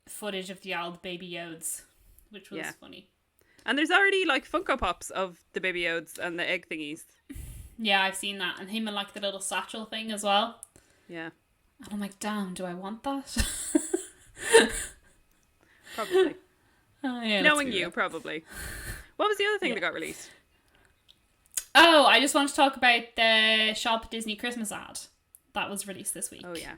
footage of the old Baby Yodes, which was funny. And there's already like Funko Pops of the Baby Yodes and the egg thingies. Yeah, I've seen that. And him in like the little satchel thing as well. Yeah. And I'm like, damn, do I want that? Probably. Yeah, Knowing you, probably. What was the other thing that got released? Oh, I just want to talk about the Shop Disney Christmas ad that was released this week. Oh, yeah.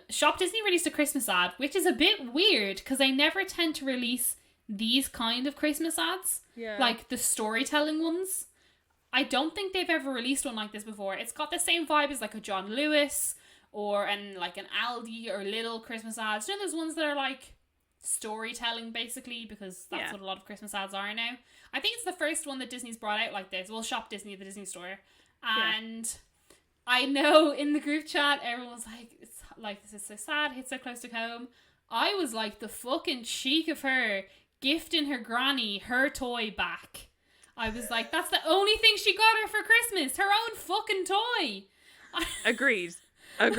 Shop Disney released a Christmas ad, which is a bit weird because they never tend to release these kind of Christmas ads. Yeah. Like the storytelling ones. I don't think they've ever released one like this before. It's got the same vibe as like a John Lewis or like an Aldi or Lidl Christmas ads. You know those ones that are like storytelling basically, because that's what a lot of Christmas ads are now. I think it's the first one that Disney's brought out like this. Well, Shop Disney, the Disney store. And I know in the group chat everyone was like, it's like, this is so sad, hits so close to home. I was like, the fucking cheek of her gifting her granny her toy back. I was like, that's the only thing she got her for Christmas, her own fucking toy. Agreed. As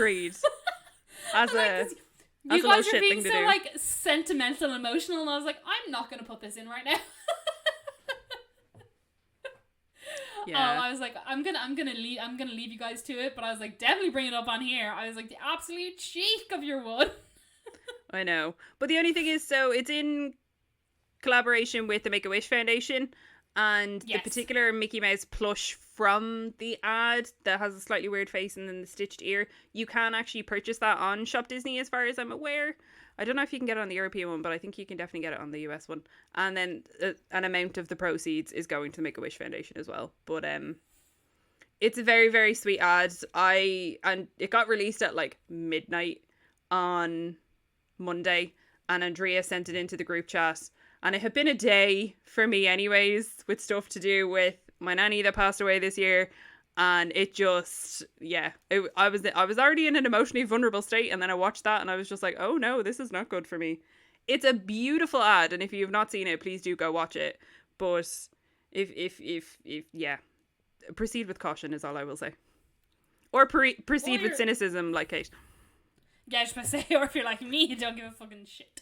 you guys are being so like sentimental and emotional, and I was like, I'm not gonna put this in right now. I was like, I'm gonna leave you guys to it, but I was like, definitely bring it up on here. I was like, the absolute cheek of your one. I know, but the only thing is, so it's in collaboration with the Make-A-Wish Foundation, and the particular Mickey Mouse plush from the ad that has a slightly weird face and then the stitched ear, you can actually purchase that on Shop Disney as far as I'm aware. I don't know if you can get it on the European one, but I think you can definitely get it on the US one. And then an amount of the proceeds is going to the Make-A-Wish Foundation as well. But it's a very, very sweet ad. And it got released at like midnight on Monday, and Andrea sent it into the group chat. And it had been a day for me anyways, with stuff to do with my nanny that passed away this year. And it just, I was already in an emotionally vulnerable state. And then I watched that and I was just like, oh no, this is not good for me. It's a beautiful ad. And if you've not seen it, please do go watch it. But if proceed with caution is all I will say. Or proceed with cynicism like Kate. Yeah, I was going to say, or if you're like me, don't give a fucking shit.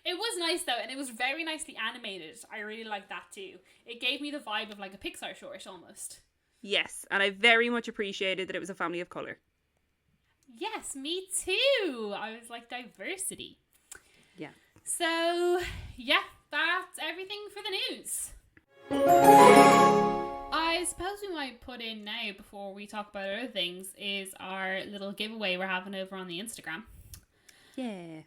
It was nice though, and it was very nicely animated. I really liked that too. It gave me the vibe of like a Pixar short almost. Yes, and I very much appreciated that it was a family of colour. Yes, me too. I was like, diversity. Yeah. So, yeah, that's everything for the news. I suppose we might put in now, before we talk about other things, is our little giveaway we're having over on the Instagram. Yeah.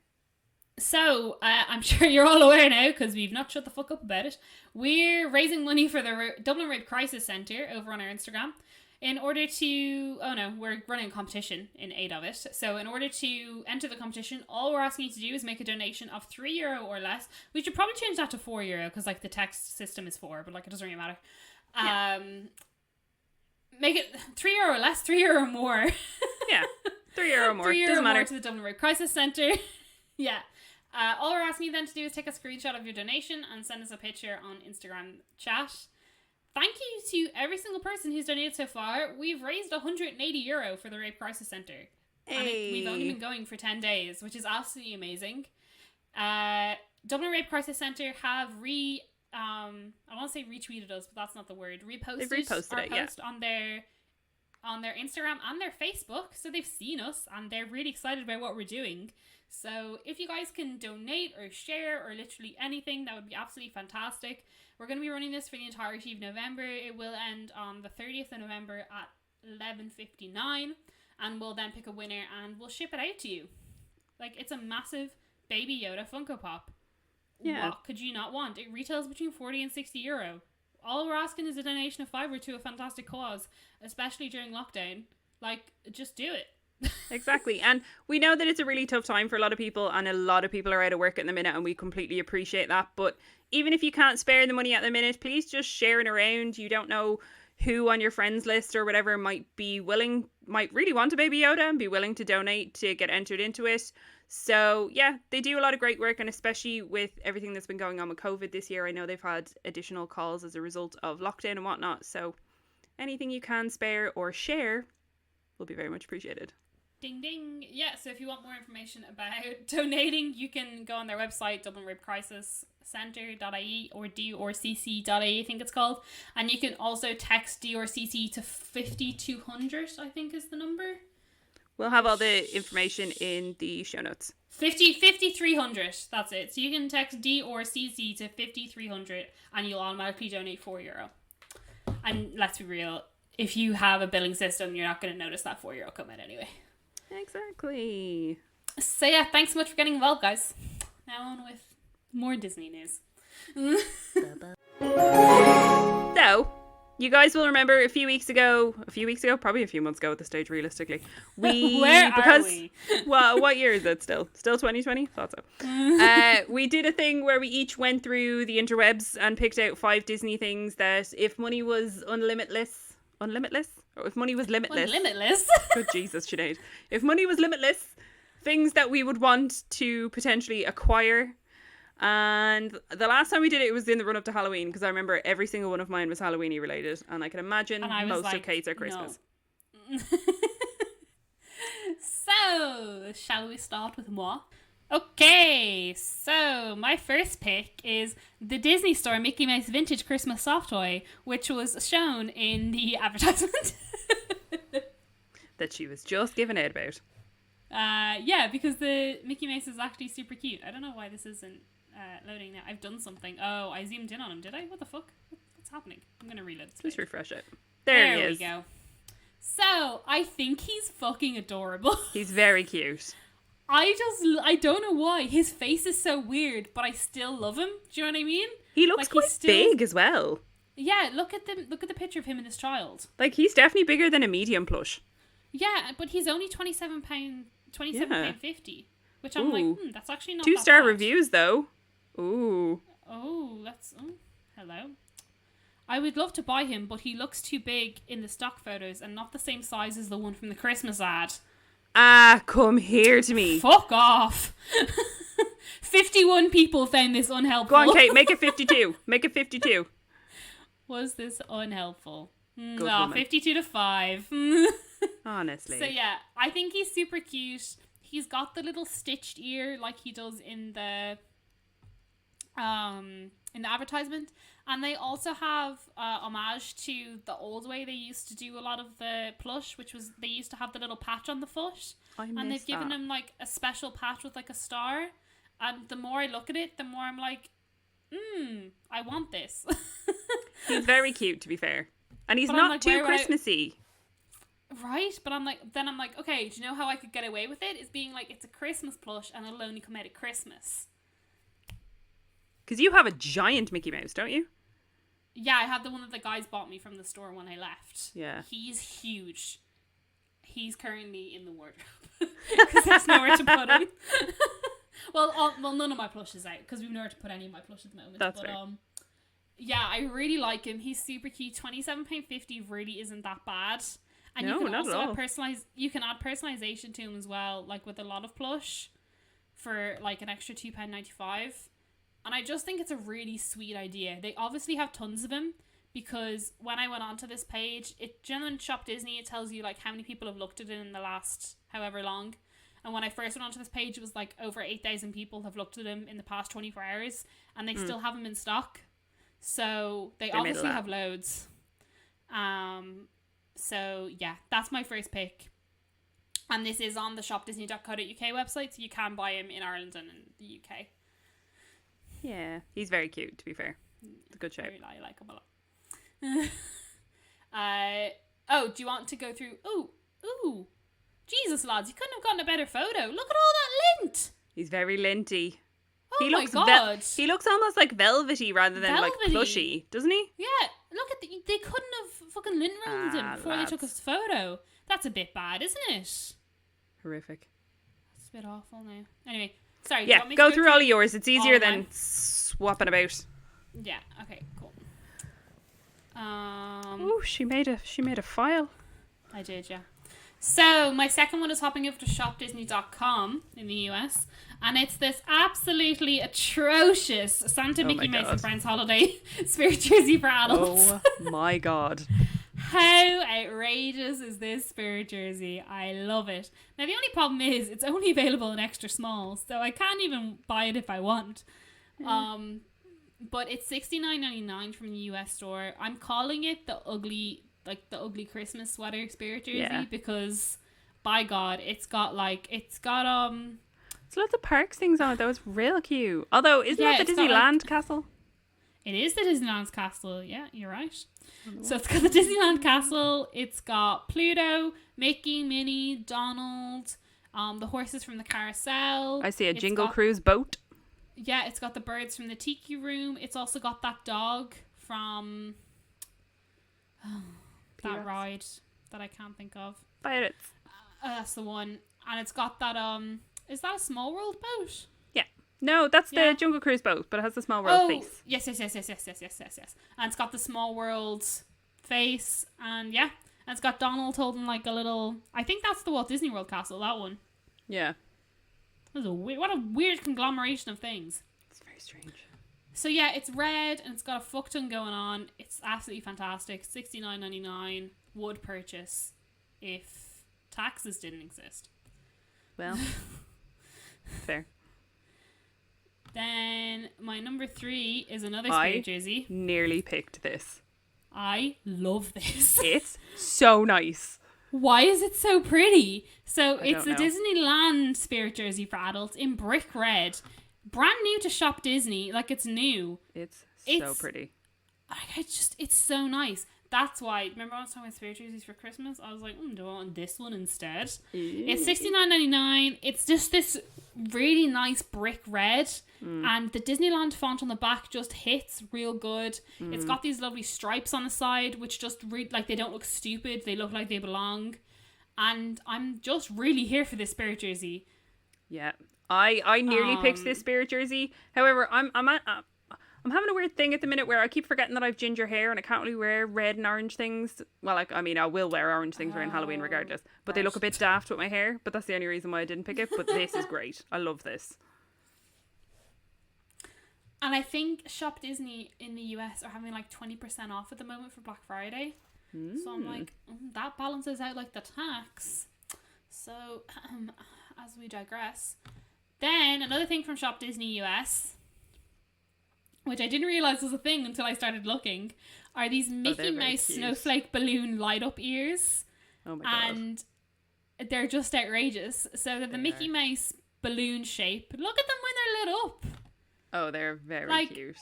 So, I'm sure you're all aware now, because we've not shut the fuck up about it. We're raising money for the Dublin Rape Crisis Centre over on our Instagram. In order to... Oh no, we're running a competition in aid of it. So, in order to enter the competition, all we're asking you to do is make a donation of €3 or less. We should probably change that to €4, because like the text system is 4, but like it doesn't really matter. Yeah. Make it €3 or less, €3 or more. Yeah, €3 or more. €3 doesn't matter. More to the Dublin Rape Crisis Centre. Yeah. All we're asking you then to do is take a screenshot of your donation and send us a picture on Instagram chat. Thank you to every single person who's donated so far. We've raised €180 for the Rape Crisis Centre. Hey. And we've only been going for 10 days, which is absolutely amazing. Dublin Rape Crisis Centre have I want to say retweeted us, but that's not the word. Reposted our post on their Instagram and their Facebook, so they've seen us and they're really excited about what we're doing. So if you guys can donate or share or literally anything, that would be absolutely fantastic. We're going to be running this for the entirety of November. It will end on the 30th of November at 11:59, and we'll then pick a winner and we'll ship it out to you. Like, it's a massive Baby Yoda Funko Pop. Yeah. What could you not want? It retails between €40 and €60. All we're asking is a donation of €5 to a fantastic cause, especially during lockdown. Like, just do it. Exactly. And we know that it's a really tough time for a lot of people, and a lot of people are out of work at the minute, and we completely appreciate that. But even if you can't spare the money at the minute, please just share it around. You don't know who on your friends list or whatever might really want a Baby Yoda and be willing to donate to get entered into it. So yeah, they do a lot of great work, and especially with everything that's been going on with COVID this year, I know they've had additional calls as a result of lockdown and whatnot. So anything you can spare or share will be very much appreciated. Ding ding. Yeah, so if you want more information about donating, you can go on their website, Dublin Rape Crisis Centre.ie or DRCC.ie, I think it's called. And you can also text DRCC to 5200, I think is the number. We'll have all the information in the show notes. 5300, that's it. So you can text DRCC to 5300 and you'll automatically donate €4. And let's be real, if you have a billing system, you're not going to notice that €4 come in anyway. Exactly. So yeah, thanks so much for getting involved, guys. Now on with more Disney news. So, you guys will remember a few weeks ago, probably a few months ago at this stage, realistically. Where are we? Well, what year is it still? Still 2020? Thought so. We did a thing where we each went through the interwebs and picked out 5 Disney things that if money was unlimitless? Or if money was limitless? Limitless. Good Jesus, Sinead. If money was limitless, things that we would want to potentially acquire. And the last time we did it, it was in the run up to Halloween, because I remember every single one of mine was Halloween-y related, and I can imagine most of Kate's are Christmas. No. So, shall we start with moi? Okay, so my first pick is the Disney Store Mickey Mouse Vintage Christmas Soft Toy, which was shown in the advertisement. That she was just giving out about. Yeah, because the Mickey Mouse is actually super cute. I don't know why this isn't loading now. I've done something. Oh, I zoomed in on him, did I? What the fuck? What's happening? I'm going to reload this. Just refresh it. There he is. There we go. So, I think he's fucking adorable. He's very cute. I don't know why. His face is so weird, but I still love him. Do you know what I mean? He looks like quite big as well. Yeah, look at the picture of him and his child. Like, he's definitely bigger than a medium plush. Yeah, but he's only £27.50, which I'm like, that's actually not 2-star bad. reviews though. Ooh. Oh, hello. I would love to buy him, but he looks too big in the stock photos and not the same size as the one from the Christmas ad. Ah, come here to me. Fuck off. 51 people found this unhelpful. Go on, Kate, make it 52. Make it 52. Was this unhelpful? Good No, woman. 52-5. Honestly. So yeah, I think he's super cute. He's got the little stitched ear like he does in the advertisement, and they also have homage to the old way they used to do a lot of the plush, which was they used to have the little patch on the foot, and they've given him like a special patch with like a star. And the more I look at it, the more I'm like, I want this. He's very cute, to be fair, and he's But not like, too Christmassy. Right, but I'm like, okay, do you know how I could get away with it? Is being like, it's a Christmas plush and it'll only come out at Christmas. Because you have a giant Mickey Mouse, don't you? Yeah, I had the one that the guys bought me from the store when I left. Yeah. He's huge. He's currently in the wardrobe. Because there's nowhere to put him. well, none of my plush is out, because we've nowhere to put any of my plush at the moment. That's fair. Yeah, I really like him. He's super cute. £27.50 really isn't that bad. And No, you can not also at all. you can add personalization to him as well, like with a lot of plush, for like an extra £2.95. And I just think it's a really sweet idea. They obviously have tons of him, because when I went onto this page, generally in Shop Disney, it tells you like how many people have looked at it in the last however long. And when I first went onto this page, it was like over 8,000 people have looked at him in the past 24 hours, and they still have him in stock. So they obviously have loads. So yeah, that's my first pick. And this is on the shopdisney.co.uk website, so you can buy him in Ireland and in the UK. Yeah, he's very cute, to be fair. It's a good show. I like him a lot. Do you want to go through? Ooh, Jesus, lads, you couldn't have gotten a better photo. Look at all that lint. He's very linty. Oh He my looks god. he looks almost like velvety rather than like Velvety. plushy, doesn't he? Yeah, look at they couldn't have fucking lint rolled him before they took lads. his photo. That's a bit bad, isn't it? Horrific. It's a bit awful now. Anyway, sorry. do you Yeah, want me to go through all of yours. It's easier all than mine? swapping about. Yeah. Okay. Cool. Oh, she made a file. I did, yeah. So, my second one is hopping over to shopdisney.com in the US, and it's this absolutely atrocious Santa Mickey Mouse and Friends holiday spirit jersey for adults. Oh my god. How outrageous is this spirit jersey? I love it. Now, the only problem is it's only available in extra small, so I can't even buy it if I want. But it's $69.99 from the US store. I'm calling it the ugly Christmas sweater spirit jersey because, by God, it's got It's lots of parks things on it though. It's real cute. Although, isn't that the Disneyland castle? It is the Disneyland castle. Yeah, you're right. So it's got the Disneyland castle. It's got Pluto, Mickey, Minnie, Donald, the horses from the carousel. I see a Jingle Cruise boat. Yeah, it's got the birds from the Tiki Room. It's also got that dog from that ride that I can't think of. Pirates. That's the one. And it's got that is that a Small World boat? Yeah. No, that's the Jungle Cruise boat, but it has the Small World face. Yes. And it's got the Small World face, and and it's got Donald holding like a little. I think that's the Walt Disney World castle. That one. Yeah. What a weird conglomeration of things. It's very strange. So yeah, it's red and it's got a fuck ton going on. It's absolutely fantastic. $69.99 would purchase if taxes didn't exist. Well, fair. Then my number 3 is another spirit jersey. Nearly picked this. I love this. It's so nice. Why is it so pretty? So it's the know. Disneyland spirit jersey for adults in brick red. Brand new to Shop Disney. Like, it's new. It's so pretty. It's so nice. That's why, remember I was talking about spirit jerseys for Christmas? I was like, do I want this one instead? It's $69.99. It's just this really nice brick red. And the Disneyland font on the back just hits real good. It's got these lovely stripes on the side, which just like, they don't look stupid. They look like they belong. And I'm just really here for this spirit jersey. Yeah. I nearly picked this spirit jersey. However, I'm having a weird thing at the minute where I keep forgetting that I've ginger hair and I can't really wear red and orange things. Well, I will wear orange things around Halloween regardless. But they look a bit daft with my hair. But that's the only reason why I didn't pick it. But this is great. I love this. And I think Shop Disney in the US are having like 20% off at the moment for Black Friday. So I'm like, that balances out like the tax. So, as we digress. Then, another thing from Shop Disney US, which I didn't realise was a thing until I started looking, are these Mickey Mouse snowflake balloon light up ears. Oh my god. And they're just outrageous. So they're the Mickey Mouse balloon shape. Look at them when they're lit up. Oh, they're very cute.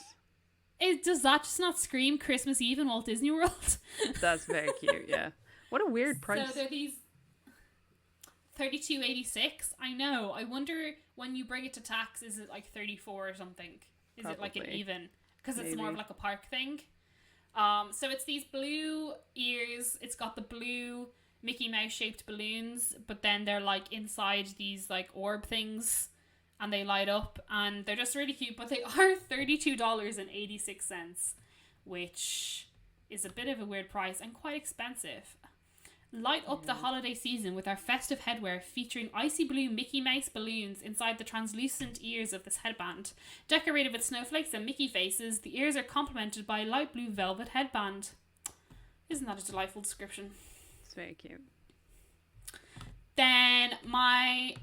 Does that just not scream Christmas Eve in Walt Disney World? That's very cute, yeah. What a weird price. So they're these $32.86. I know. I wonder when you bring it to tax, is it like 34 or something? Is it like an even? Because it's more of like a park thing. So it's these blue ears. It's got the blue Mickey Mouse shaped balloons, but then they're like inside these like orb things, and they light up, and they're just really cute. But they are $32.86, which is a bit of a weird price and quite expensive. Light up the holiday season with our festive headwear featuring icy blue Mickey Mouse balloons inside the translucent ears of this headband. Decorated with snowflakes and Mickey faces, the ears are complemented by a light blue velvet headband. Isn't that a delightful description? It's very cute. Then my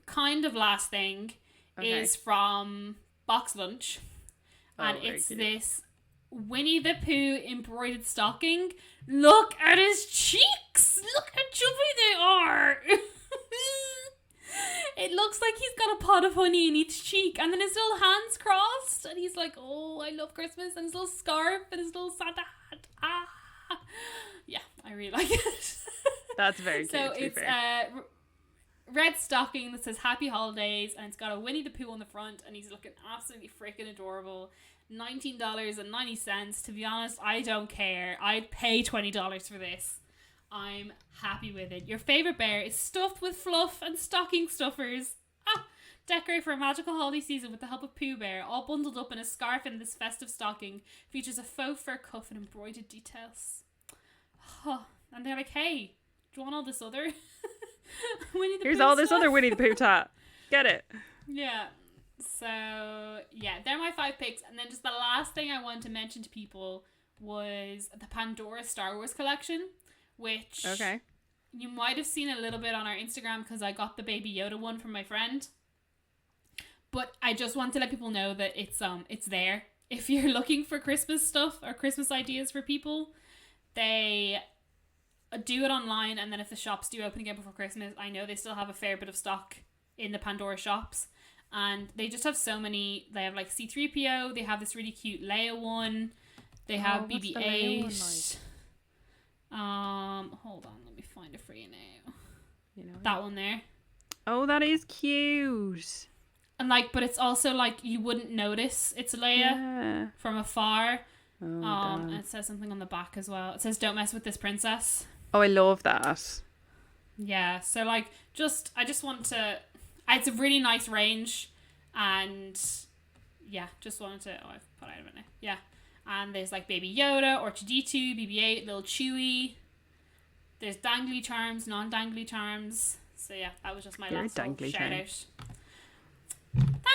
kind of last thing is from Box Lunch. And it's cute. This Winnie the Pooh embroidered stocking. Look at his cheeks! Look how chubby they are! It looks like he's got a pot of honey in each cheek, and then his little hands crossed, and he's like, oh, I love Christmas, and his little scarf, and his little Santa hat. Yeah, I really like it. That's very cute. So it's red stocking that says Happy Holidays, and it's got a Winnie the Pooh on the front, and he's looking absolutely freaking adorable. $19.90. To be honest, I don't care. I'd pay $20 for this. I'm happy with it. Your favourite bear is stuffed with fluff and stocking stuffers. Decorate for a magical holiday season with the help of Pooh Bear, all bundled up in a scarf in this festive stocking. Features a faux fur cuff and embroidered details. And they're like, hey, do you want all this other Winnie the Here's Pooh all this stuff? other Winnie the Pooh tat. Get it. Yeah. So, yeah, they're my 5 picks. And then just the last thing I wanted to mention to people was the Pandora Star Wars collection, which you might have seen a little bit on our Instagram because I got the Baby Yoda one from my friend. But I just want to let people know that it's there. If you're looking for Christmas stuff or Christmas ideas for people, they do it online, and then if the shops do open again before Christmas, I know they still have a fair bit of stock in the Pandora shops, and they just have so many. They have like C-3PO, they have this really cute Leia one, they have BB-8. Hold on, let me find it for you now. You know that one there. Oh, that is cute. And like, but it's also like you wouldn't notice it's Leia from afar. And it says something on the back as well. It says, "Don't mess with this princess." Oh, I love that. Yeah, so like, I just want to. It's a really nice range, and yeah, just wanted to. Oh, I've put out of it now. Yeah, and there's like Baby Yoda, R2D2, BB-8, Little Chewie. There's dangly charms, non-dangly charms. So yeah, that was just my last little shout out.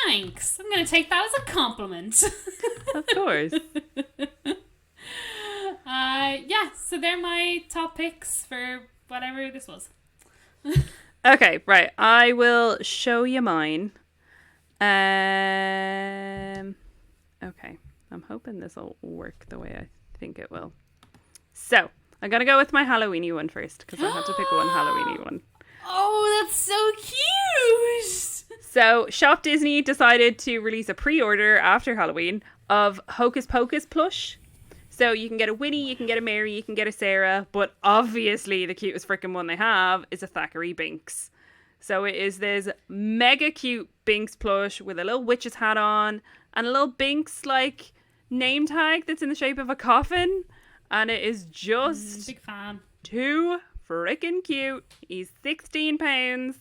Thanks. I'm going to take that as a compliment. Of course. Yeah, so they're my top picks for whatever this was. Okay, right. I will show you mine. Okay. I'm hoping this will work the way I think it will. So, I'm going to go with my Halloween-y one first, because I had to pick one Halloween-y one. Oh, that's so cute! So, Shop Disney decided to release a pre-order after Halloween of Hocus Pocus plush. So, you can get a Winnie, you can get a Mary, you can get a Sarah, but obviously the cutest freaking one they have is a Thackeray Binks. So, it is this mega cute Binks plush with a little witch's hat on and a little Binks like name tag that's in the shape of a coffin. And it is just big fan. Too freaking cute. He's £16.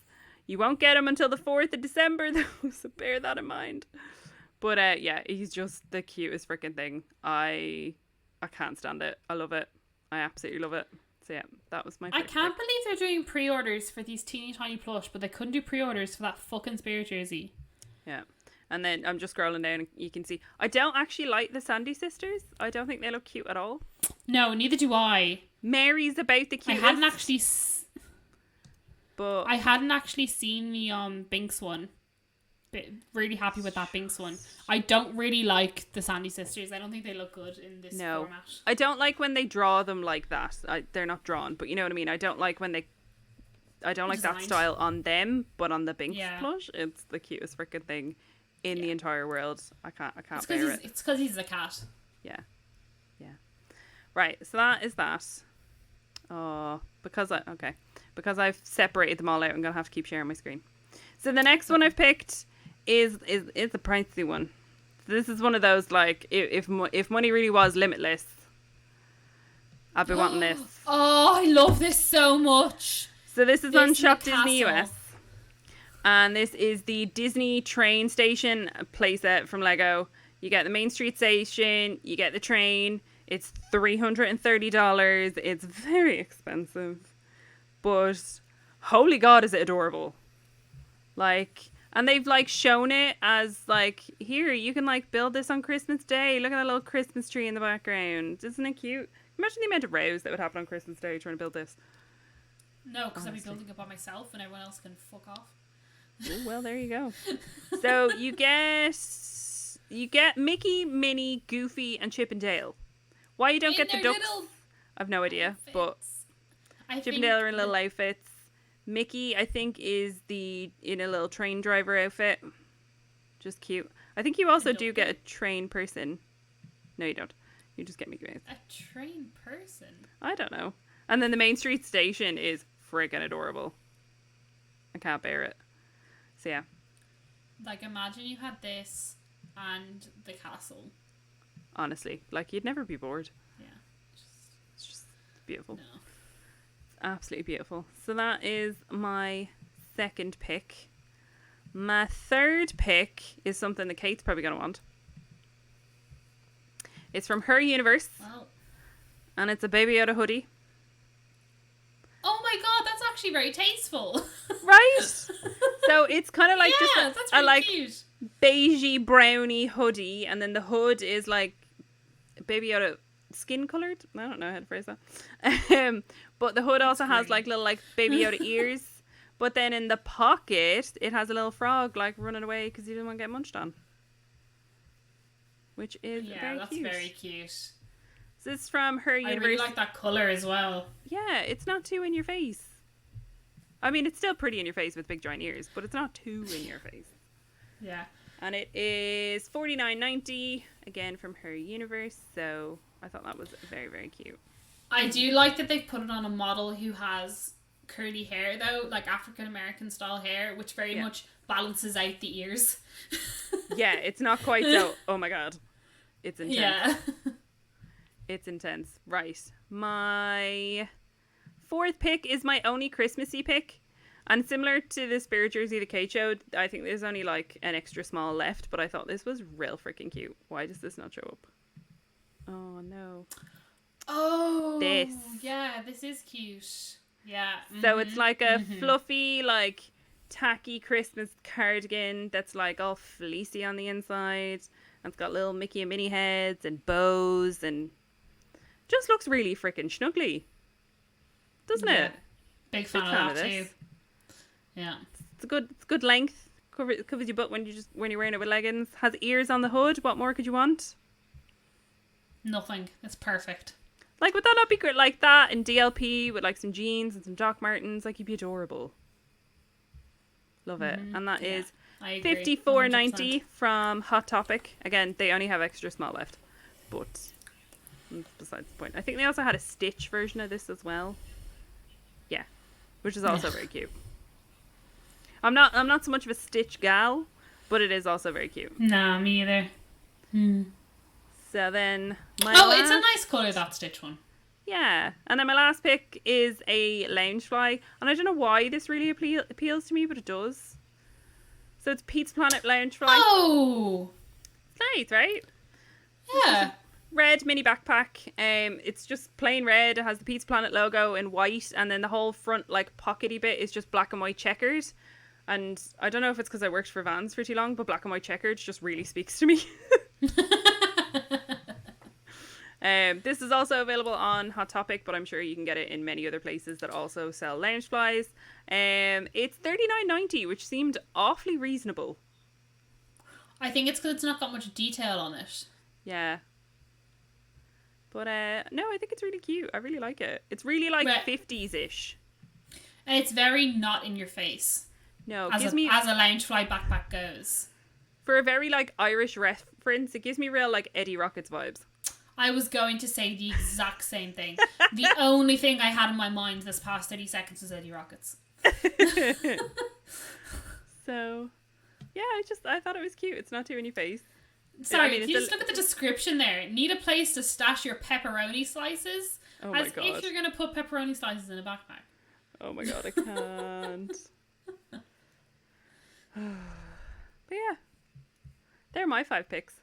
You won't get him until the 4th of December though, so bear that in mind. But yeah, he's just the cutest freaking thing. I can't stand it. I love it. I absolutely love it. So yeah, that was my I can't believe they're doing pre-orders for these teeny tiny plush, but they couldn't do pre-orders for that fucking Spirit jersey. Yeah. And then I'm just scrolling down and you can see I don't actually like the Sandy sisters. I don't think they look cute at all. No, neither do I. Mary's about the cutest. I hadn't actually seen the Binks one. But really happy with that Binks one. I don't really like the Sandy sisters. I don't think they look good in this format. I don't like when they draw them like that. They're not drawn, but you know what I mean. I don't like when they. I don't like that style on them, but on the Binks plush, it's the cutest freaking thing in the entire world. I can't bear it. It's because he's a cat. Yeah. Right, so that is that. Oh, because I've separated them all out, I'm gonna have to keep sharing my screen. So the next one I've picked is a pricey one. So this is one of those like if money really was limitless, I'd be wanting this. Oh, I love this so much. So this is on Shop Disney US. And this is the Disney train station playset from Lego. You get the Main Street station, you get the train. It's $330. It's very expensive. But holy God, is it adorable. Like, and they've like shown it as like, here, you can like build this on Christmas Day. Look at that little Christmas tree in the background. Isn't it cute? Imagine the amount of rows that would happen on Christmas Day trying to build this. No, because I'd be building it by myself and everyone else can fuck off. Oh, well, there you go. So you get Mickey, Minnie, Goofy, and Chip and Dale. Why you don't get the ducks? I've no idea, but Chip and Dale are in little outfits. Mickey, I think, is in a little train driver outfit. Just cute. I think you also do get a train person. No, you don't. You just get Mickey Mouse. A train person? I don't know. And then the Main Street station is friggin' adorable. I can't bear it. So yeah. Like, imagine you had this and the castle. Honestly, like, you'd never be bored. Yeah. It's just beautiful. No. absolutely beautiful. So that is my second pick. My third pick is something that Kate's probably going to want. It's from Her Universe. Wow. And it's a Baby Yoda hoodie. Oh my god, that's actually very tasteful. Right? So it's kind of like that's just really a like cute. beigey brownie hoodie, and then the hood is like Baby Yoda skin colored. I don't know how to phrase that. But the hood also has like little like Baby Yoda ears. But then in the pocket, it has a little frog like running away because he didn't want to get munched on. Which is very that's cute. very cute. So this is from Her Universe. I really like that colour as well. Yeah, it's not too in your face. I mean, it's still pretty in your face with big giant ears, but it's not too in your face. Yeah. And it is $49.90, again from Her Universe, so I thought that was very, very cute. I do like that they've put it on a model who has curly hair, though, like African American style hair, which very much balances out the ears. Yeah, it's not quite so, oh my god. It's intense. Yeah. It's intense. Right. My fourth pick is my only Christmassy pick. And similar to the Spirit jersey that Kate showed, I think there's only like an extra small left, but I thought this was real freaking cute. Why does this not show up? Oh no. Oh. This. Yeah, this is cute. Yeah. So it's like a fluffy, like tacky Christmas cardigan that's like all fleecy on the inside. And it's got little Mickey and Minnie heads and bows and just looks really freaking snuggly. Doesn't it? Big fan of that too. Yeah. It's good length. Covers your butt when you're wearing it with leggings. Has ears on the hood. What more could you want? Nothing. It's perfect. Like, would that not be great? Like that in DLP with like some jeans and some Doc Martens. Like, you'd be adorable. Love it. And that is $54.90 from Hot Topic. Again, they only have extra small left, but besides the point. I think they also had a Stitch version of this as well. Yeah, which is also very cute. I'm not so much of a Stitch gal, but it is also very cute. Nah, me either. So then it's a nice colour, that Stitch one. Yeah, and then my last pick is a Loungefly, and I don't know why this really appeals to me, but it does. So it's Pizza Planet Loungefly. Oh! It's nice, right? Yeah. Red mini backpack. It's just plain red. It has the Pizza Planet logo in white, and then the whole front like pockety bit is just black and white checkered. And I don't know if it's because I worked for Vans for too long, but black and white checkered just really speaks to me. This is also available on Hot Topic, but I'm sure you can get it in many other places that also sell Loungeflies. It's $39.90, which seemed awfully reasonable. I think it's because it's not got much detail on it. Yeah. But no, I think it's really cute. I really like it. It's really like 50s-ish. And it's very not in your face. No, as a Loungefly backpack goes. For a very like Irish reference, it gives me real like Eddie Rockets vibes. I was going to say the exact same thing. The only thing I had in my mind this past 30 seconds was Eddie Rockets. So, yeah, I thought it was cute. It's not too in your face. Sorry, can you just look at the description there? Need a place to stash your pepperoni slices? Oh my god. As if you're going to put pepperoni slices in a backpack. Oh my god, I can't. But yeah, they're my 5 picks.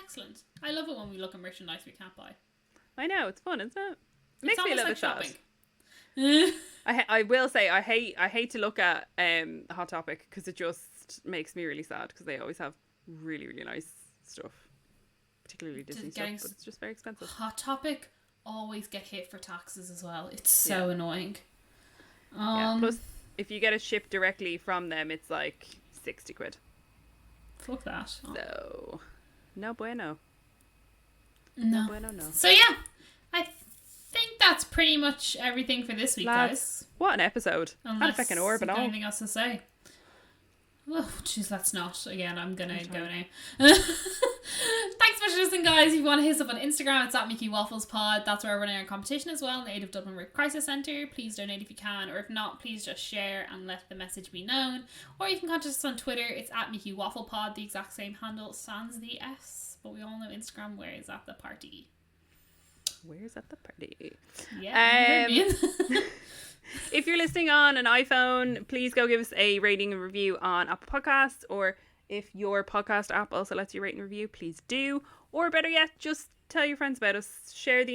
Excellent. I love it when we look at merchandise we can't buy. I know, it's fun, isn't it? It makes me a little bit shopping. sad. I will say I hate to look at Hot Topic because it just makes me really sad because they always have really, really nice stuff, particularly Disney stuff, but it's just very expensive. Hot Topic always get hit for taxes as well. It's so annoying. Plus, if you get it shipped directly from them, it's like 60 quid. Fuck that. So, no bueno. No. Bueno, no. So yeah, I think that's pretty much everything for this week, guys. What an episode. Unless Had a fucking orb and all. anything else to say. Oh, jeez, let's not. Again, I'm gonna go now. Thanks for listening, guys. If you want to hit us up on Instagram, it's at Mickey Waffles Pod. That's where we're running our competition as well in the Aid of Dublin Rape Crisis Centre. Please donate if you can, or if not, please just share and let the message be known. Or you can contact us on Twitter. It's at Mickey Waffle Pod. The exact same handle sans the S, but we all know Instagram where is at the party. Where's at the party? Yeah. If you're listening on an iPhone, please go give us a rating and review on Apple Podcasts, or if your podcast app also lets you rate and review, please do. Or better yet, just tell your friends about us. Share our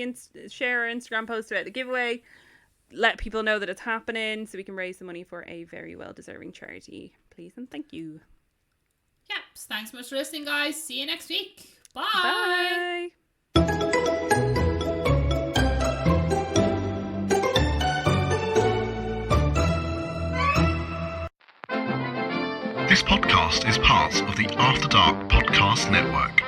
Instagram post about the giveaway. Let people know that it's happening so we can raise the money for a very well-deserving charity. Please and thank you. Yeah, thanks so much for listening, guys. See you next week. Bye. This podcast is part of the After Dark Podcast Network.